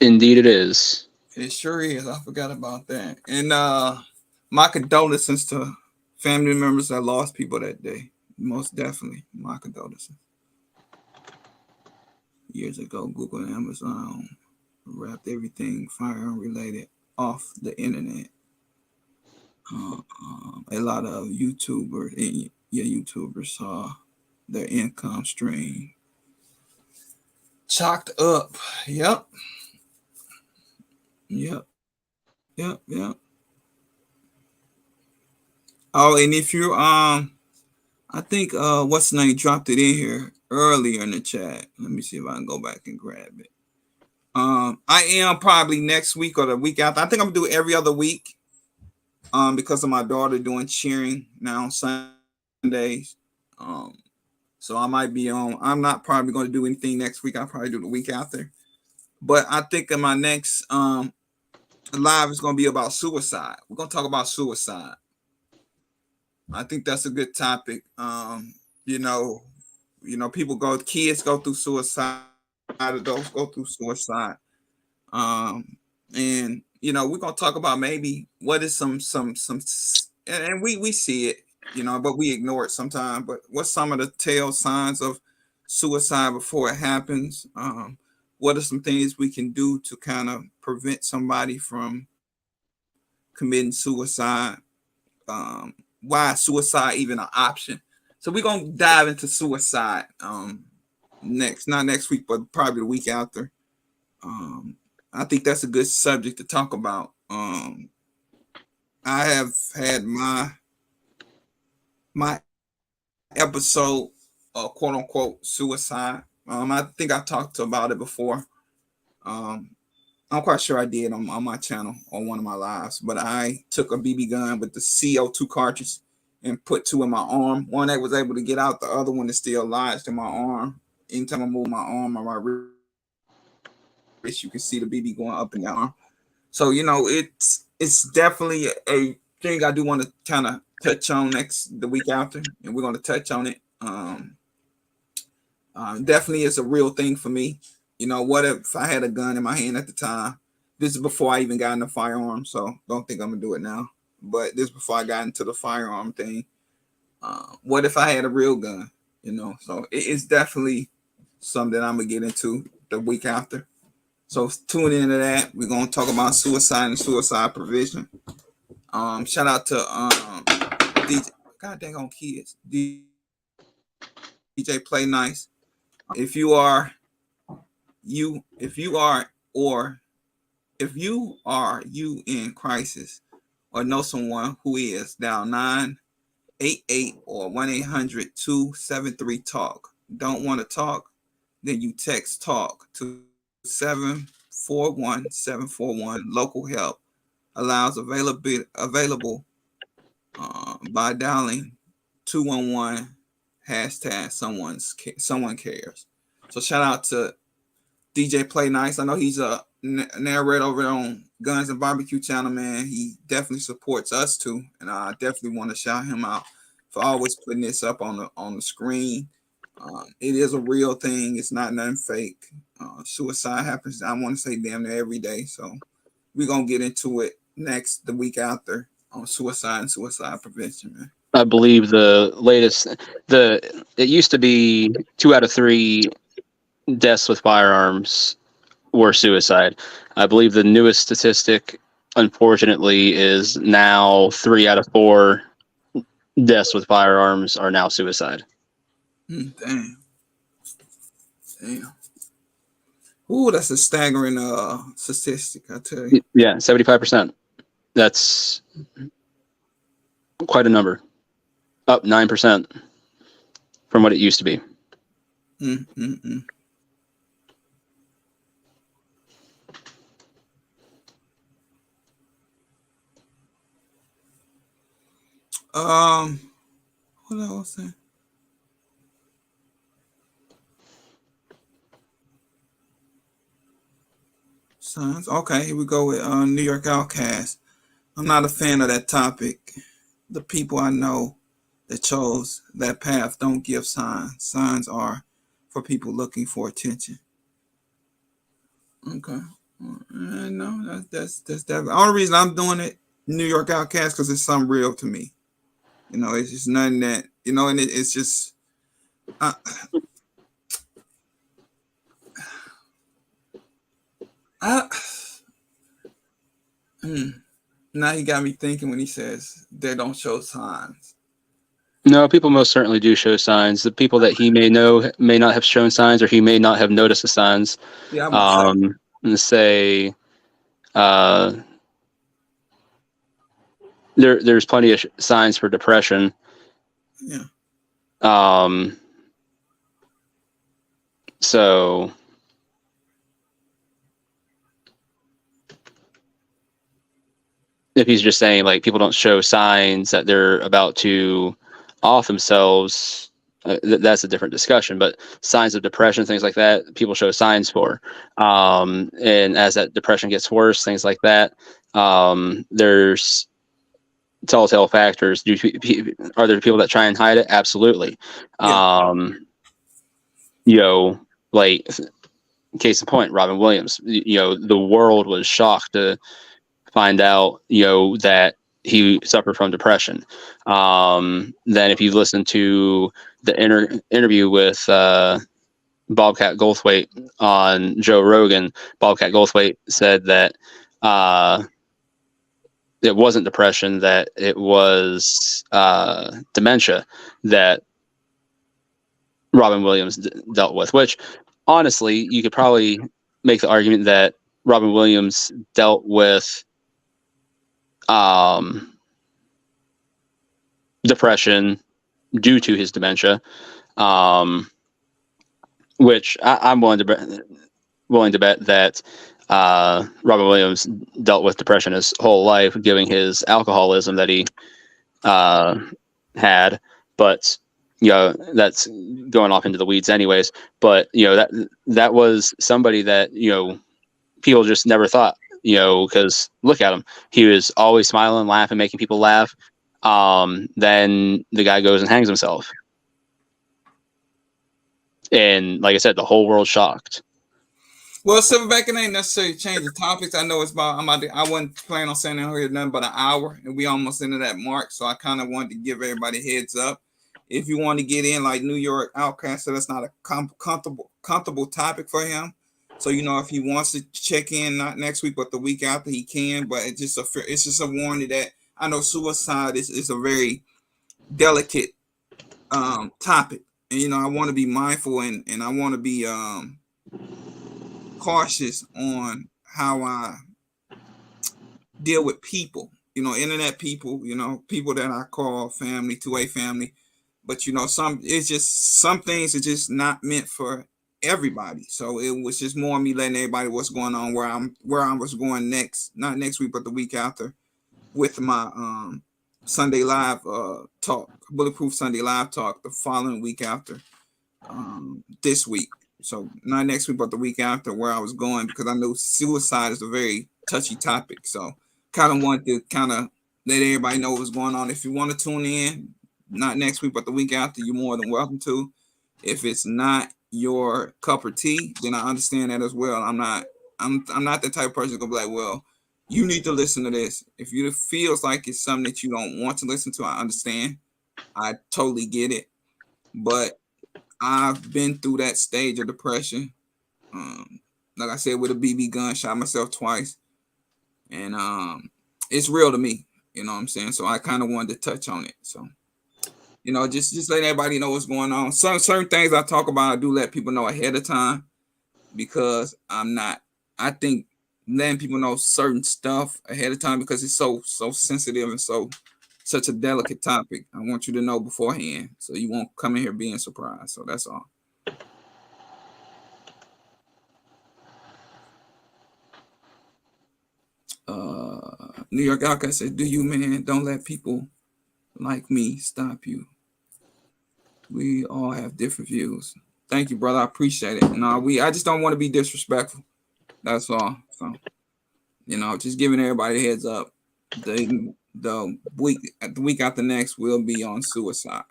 Indeed it is. It sure is. I forgot about that. And my condolences to family members that lost people that day. Most definitely, my condolences. Years ago, Google and Amazon wrapped everything firearm related off the internet. A lot of YouTubers saw their income stream chalked up. Yep, yep, yep. Oh, and if you I think what's the name dropped it in here earlier in the chat. Let me see if I can go back and grab it. I am probably next week or the week after. I think I'm gonna do it every other week. Because of my daughter doing cheering now on Sundays. So I might be on. I'm not probably going to do anything next week. I'll probably do the week after. But I think in my next live is going to be about suicide. We're going to talk about suicide. I think that's a good topic. You know, people kids go through suicide, adults go through suicide. And we're gonna talk about maybe what is and we see it, but we ignore it sometimes. But what's some of the tell signs of suicide before it happens? What are some things we can do to kind of prevent somebody from committing suicide? Why is suicide even an option? So we're gonna dive into suicide not next week, but probably the week after. Um, I think that's a good subject to talk about. I have had my episode, quote unquote, suicide. I think I talked about it before. Um, I'm quite sure I did on my channel on one of my lives, but I took a BB gun with the CO2 cartridge and put two in my arm. One that was able to get out, the other one is still lodged in my arm. Anytime I move my arm or my wrist, you can see the BB going up and down. So it's definitely a thing I do want to kind of touch on the week after, and we're going to touch on it. Definitely is a real thing for me. What if I had a gun in my hand at the time? This is before I even got into firearm, so don't think I'm gonna do it now. But this is before I got into the firearm thing. What if I had a real gun? So it's definitely something I'm gonna get into the week after. So tune into that. We're gonna talk about suicide and suicide prevention. Shout out to DJ. God dang on kids. DJ Play Nice. If you are or if you in crisis or know someone who is, dial 988 or 1-800-273-TALK. Don't want to talk? Then you text TALK to 741-741. Local help allows available by dialing 211 hashtag someone cares. So shout out to DJ Play Nice. I know he's a narrator over on Guns and Barbecue channel, man. He definitely supports us too, and I definitely want to shout him out for always putting this up on the screen. It is a real thing. It's not nothing fake. Suicide happens, I want to say, damn near every day. So we're gonna get into it the week after, on suicide and suicide prevention, man. I believe the latest, it used to be 2 out of 3 deaths with firearms were suicide. I believe the newest statistic, unfortunately, is now 3 out of 4 deaths with firearms are now suicide. Damn. Ooh, that's a staggering statistic, I tell you. Yeah, 75%. That's quite a number. Up 9% from what it used to be. Mm-mm-mm. What else was that? Signs. Okay, here we go with New York Outcast. I'm not a fan of that topic. The people I know that chose that path don't give signs. Signs are for people looking for attention. Okay. No, that's definitely the only reason I'm doing it. New York Outcast, because it's something real to me. It's just nothing that and it's just. Now he got me thinking when he says they don't show signs. No, people most certainly do show signs. The people that he may know may not have shown signs, or he may not have noticed the signs. Yeah, And say, there's plenty of signs for depression. Yeah. So if he's just saying like people don't show signs that they're about to off themselves, that's a different discussion. But signs of depression, things like that, people show signs for. And as that depression gets worse, things like that, there's telltale factors. Are there people that try and hide it? Absolutely. Yeah. Like case in point, Robin Williams. The world was shocked to find out, that he suffered from depression. Then if you listen to the interview with Bobcat Goldthwait on Joe Rogan, Bobcat Goldthwait said that it wasn't depression, that it was dementia that Robin Williams dealt with, which honestly, you could probably make the argument that Robin Williams dealt with depression due to his dementia, which I'm willing to bet that Robin Williams dealt with depression his whole life, given his alcoholism that he had. But that's going off into the weeds, anyways. But that was somebody that people just never thought. Because look at him, he was always smiling, laughing, making people laugh. Then the guy goes and hangs himself. And like I said, the whole world's shocked. Well, Silverback, it ain't necessarily change the topics. I know it's about, I wasn't planning on saying here nothing but an hour, and we almost into that mark. So I kind of wanted to give everybody a heads up. If you want to get in like New York Outcast, so that's not a comfortable topic for him. So if he wants to check in, not next week but the week after, he can. But it's just a warning that I know suicide is a very delicate topic, and I want to be mindful and I want to be cautious on how I deal with people, internet people, people that I call family, two-way family. But some things are just not meant for everybody. So it was just more me letting everybody what's going on, where I was going next, not next week, but the week after, with my Sunday live talk, Bulletproof Sunday live talk, the following week after this week. So not next week, but the week after, where I was going, because I know suicide is a very touchy topic. So kind of wanted to let everybody know what's going on. If you want to tune in, not next week, but the week after, you're more than welcome to. If it's not your cup of tea, then I understand that as well. I'm not the type of person gonna be like, well, you need to listen to this. If it feels like it's something that you don't want to listen to, I understand. I totally get it. But I've been through that stage of depression. Like I said, with a BB gun, shot myself twice. And it's real to me. You know what I'm saying? So I kind of wanted to touch on it. So, just let everybody know what's going on. Some certain things I talk about, I do let people know ahead of time, because I think letting people know certain stuff ahead of time, because it's so sensitive and such a delicate topic. I want you to know beforehand, so you won't come in here being surprised. So that's all. New York Outcast said, "Do you, man? Don't let people like me stop you. We all have different views." Thank you, brother. I appreciate it. No, I just don't want to be disrespectful. That's all. So, just giving everybody a heads up. The week after next will be on suicide.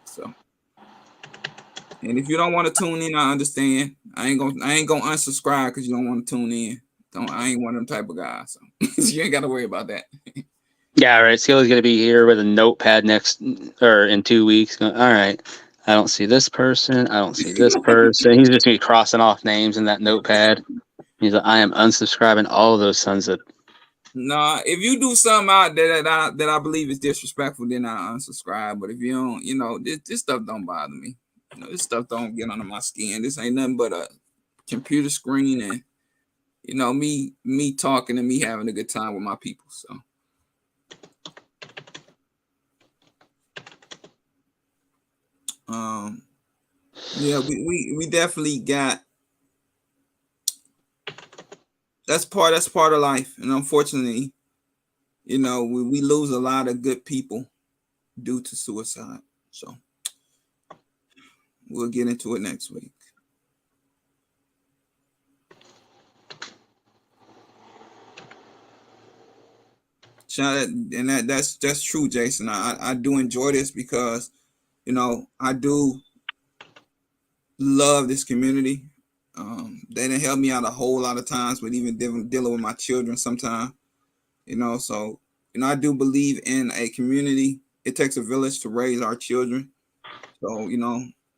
So, and if you don't want to tune in, I understand. I ain't gonna unsubscribe because you don't want to tune in. I ain't one of them type of guys. So you ain't got to worry about that. Yeah, right. Skilly's gonna be here with a notepad in 2 weeks. All right, I don't see this person. I don't see this person. He's just gonna be crossing off names in that notepad. He's like, I am unsubscribing all of those sons of. Nah, if you do something out there that I believe is disrespectful, then I unsubscribe. But if you don't, this stuff don't bother me. This stuff don't get under my skin. This ain't nothing but a computer screen and me talking and me having a good time with my people. So. Yeah, we definitely got that's part of life, and unfortunately, we lose a lot of good people due to suicide. So We'll get into it next week. And that's true, Jason. I do enjoy this because, I do love this community. They didn't help me out a whole lot of times with even dealing with my children sometimes. So I do believe in a community. It takes a village to raise our children. So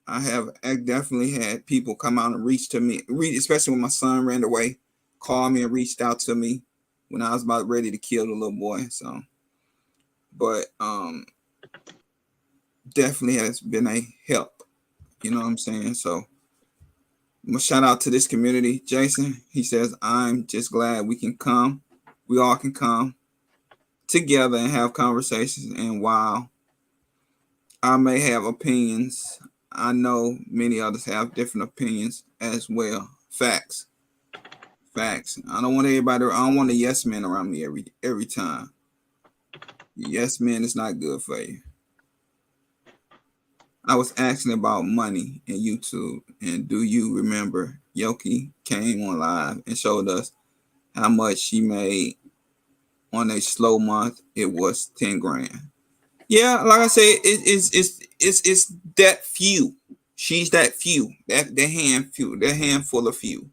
I definitely had people come out and reach to me, especially when my son ran away, called me and reached out to me when I was about ready to kill the little boy. So, but definitely has been a help. You know what I'm saying? So, shout out to this community. Jason, he says, I'm just glad we all can come together and have conversations. And while I may have opinions, I know many others have different opinions as well. Facts. I don't want a yes man around me every time. Yes man is not good for you. I was asking about money in YouTube, and do you remember Yoki came on live and showed us how much she made on a slow month? It was 10 grand. Yeah, like I said, it's that few. She's that few. That handful of few.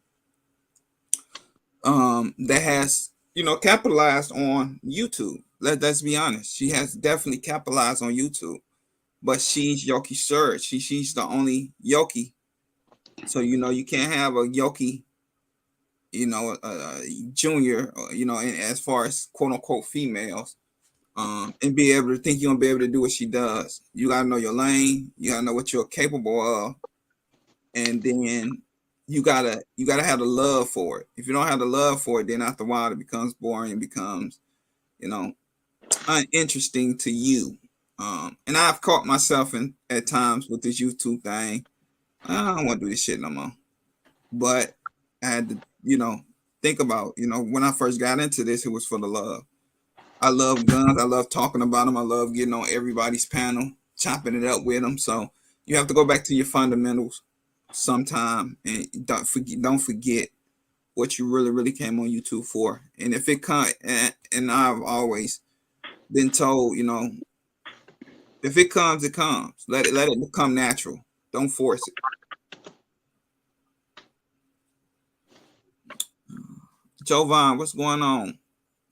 That has capitalized on YouTube. Let's be honest. She has definitely capitalized on YouTube. But she's Yoki Surge. She's the only Yoki. So you can't have a Yoki, junior, and as far as quote unquote females, and be able to think you're gonna be able to do what she does. You gotta know your lane. You gotta know what you're capable of, and then you gotta have the love for it. If you don't have the love for it, then after a while it becomes boring. It becomes, uninteresting to you. And I've caught myself at times with this YouTube thing. I don't want to do this shit no more. But I had to, think about, when I first got into this, it was for the love. I love guns. I love talking about them. I love getting on everybody's panel, chopping it up with them. So you have to go back to your fundamentals sometime, and don't forget what you really, really came on YouTube for. And if it comes, and I've always been told, if it comes, it comes. Let it come natural. Don't force it. Jovan, what's going on?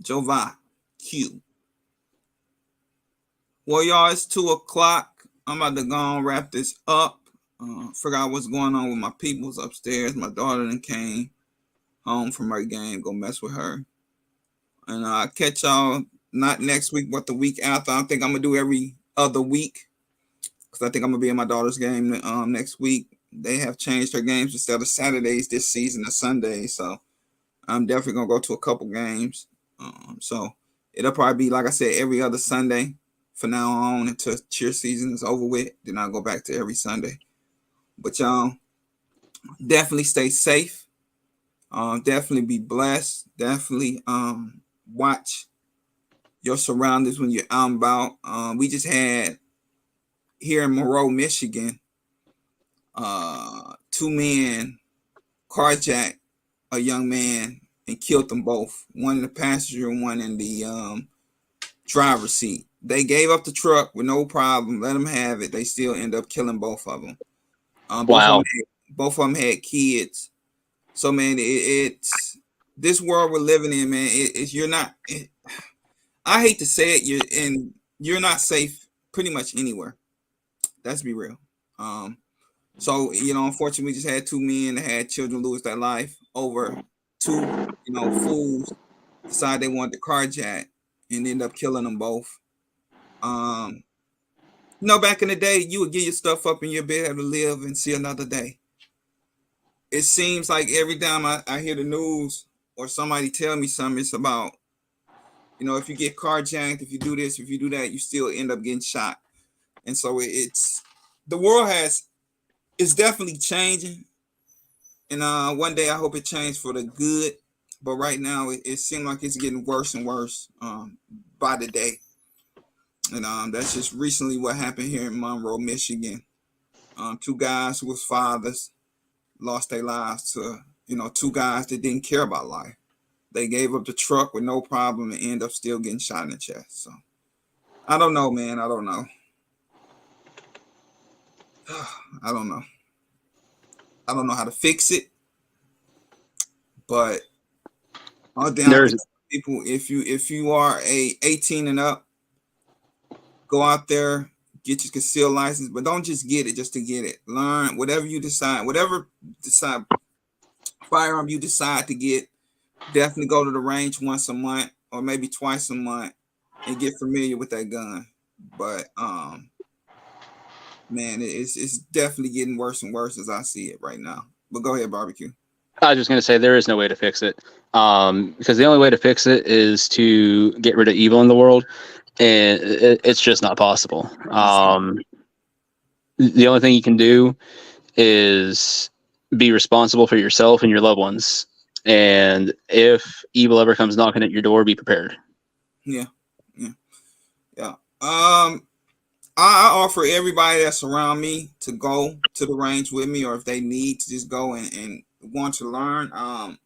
Jovan, Q. Well, y'all, it's 2:00. I'm about to go and wrap this up. Figure out what's going on with my peoples upstairs. My daughter then came home from her game. Go mess with her. And I'll catch y'all not next week, but the week after. I think I'm going to do every other week, because I think I'm going to be in my daughter's game next week. They have changed her games instead of Saturdays this season to Sundays. So I'm definitely going to go to a couple games. So it'll probably be, like I said, every other Sunday from now on until cheer season is over with. Then I'll go back to every Sunday. But y'all, definitely stay safe. Definitely be blessed. Definitely watch your surroundings when you're out and about. We just had here in Monroe, Michigan, 2 men carjacked a young man and killed them both. One in the passenger and one in the driver's seat. They gave up the truck with no problem, let them have it. They still end up killing both of them. Wow. Both of them had kids. So man, it's this world we're living in, man. You're not. I hate to say it, you're not safe pretty much anywhere. Let's be real. So unfortunately, we just had 2 men that had children lose their life over 2, fools decide they wanted to carjack and end up killing them both. Back in the day, you would get your stuff up and you'd be able to live and see another day. It seems like every time I hear the news or somebody tell me something, it's about, if you get carjacked, if you do this, if you do that, you still end up getting shot. And so it's the world it's definitely changing. And one day I hope it changes for the good. But right now it seems like it's getting worse and worse by the day. And that's just recently what happened here in Monroe, Michigan. Two guys who was fathers lost their lives to, two guys that didn't care about life. They gave up the truck with no problem and end up still getting shot in the chest. So I don't know, man. I don't know. I don't know. I don't know how to fix it, but all down There's to people. If you are 18 and up, go out there, get your concealed license, but don't just get it just to get it. Learn whatever you decide, firearm you decide to get. Definitely go to the range once a month or maybe twice a month and get familiar with that gun. But man, it's definitely getting worse and worse as I see it right now. But go ahead, barbecue. I was just going to say there is no way to fix it, because the only way to fix it is to get rid of evil in the world, and it's just not possible. The only thing you can do is be responsible for yourself and your loved ones, and if evil ever comes knocking at your door, be prepared. Yeah. I offer everybody that's around me to go to the range with me, or if they need to just go and want to learn. I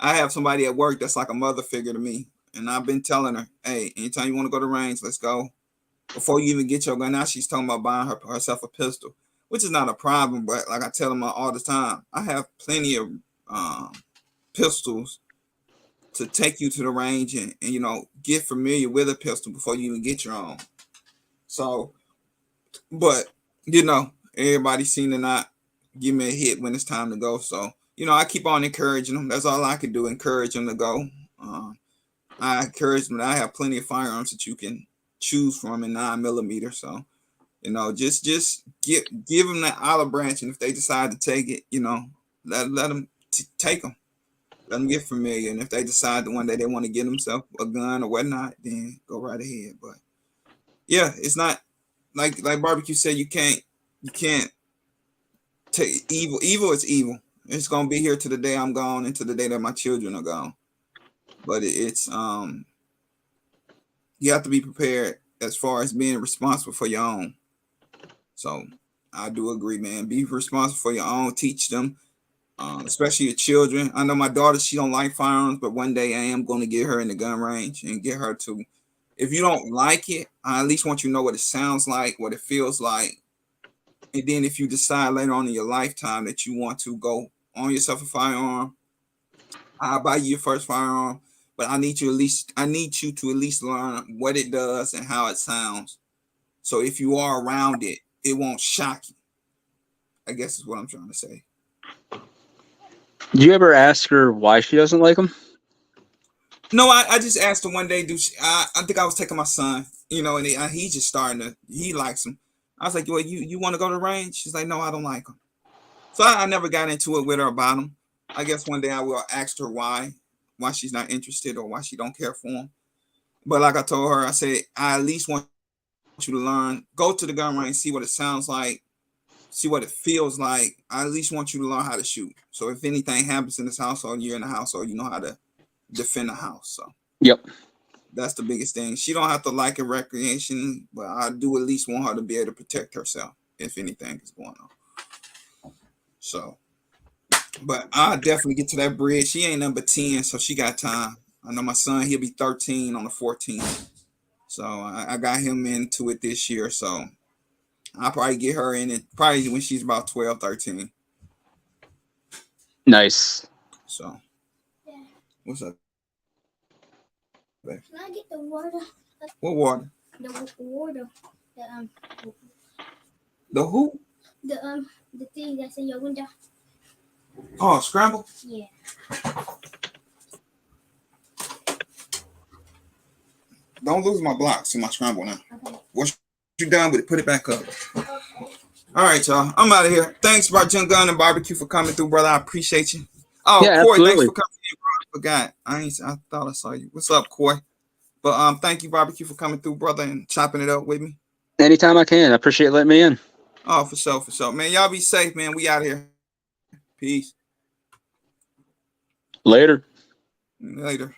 have somebody at work that's like a mother figure to me, and I've been telling her, hey, anytime you want to go to range, let's go. Before you even get your gun, now she's talking about buying herself a pistol, which is not a problem. But like I tell them all the time, I have plenty of pistols to take you to the range and get familiar with a pistol before you even get your own. So, but everybody seem to not give me a hit when it's time to go. So, I keep on encouraging them. That's all I can do, encourage them to go. I encourage them. I have plenty of firearms that you can choose from in 9mm. So, just give them that olive branch, and if they decide to take it, let them take them. Let them get familiar, and if they decide that one day they want to get themselves a gun or whatnot, then go right ahead. But yeah, it's not like barbecue said. You can't take evil. Evil is evil. It's gonna be here to the day I'm gone and to the day that my children are gone. But it's you have to be prepared as far as being responsible for your own. So I do agree, man. Be responsible for your own. Teach them, especially your children. I know my daughter, she don't like firearms, but one day I am going to get her in the gun range and get her to. If you don't like it, I at least want you to know what it sounds like, what it feels like. And then if you decide later on in your lifetime that you want to go own yourself a firearm, I'll buy you your first firearm. But I need you to at least learn what it does and how it sounds. So if you are around it, it won't shock you. I guess is what I'm trying to say. Do you ever ask her why she doesn't like them? No, I just asked her one day. I think I was taking my son, and he just he likes them. I was like, well, you want to go to the range? She's like, no, I don't like them. So I never got into it with her about them. I guess one day I will ask her why she's not interested or why she don't care for them. But like I told her, I said, I at least want you to learn, go to the gun range, see what it sounds like, see what it feels like. I at least want you to learn how to shoot. So if anything happens in this household, you're in the household, you know how to defend the house. So Yep. that's the biggest thing. She don't have to like a recreation, but I do at least want her to be able to protect herself if anything is going on. So, but I definitely get to that bridge. She ain't number 10, so she got time. I know my son, he'll be 13 on the 14th. So I got him into it this year. So I'll probably get her in it probably when she's about 12, 13. Nice. So what's up? Can I get the water? What water? The water. The who? The thing that's in your window. Oh, scramble? Yeah. Don't lose my blocks in my scramble now. Okay. Once you're done with it, put it back up. All right, y'all. I'm out of here. Thanks, Junk Gun and Barbecue, for coming through, brother. I appreciate you. Oh, Yeah, Corey, absolutely. thanks for coming in, bro. I forgot. I thought I saw you. What's up, Corey? But thank you, Barbecue, for coming through, brother, and chopping it up with me. Anytime I can. I appreciate letting me in. Oh, for sure. Man, y'all be safe, man. We out of here. Peace. Later. Later.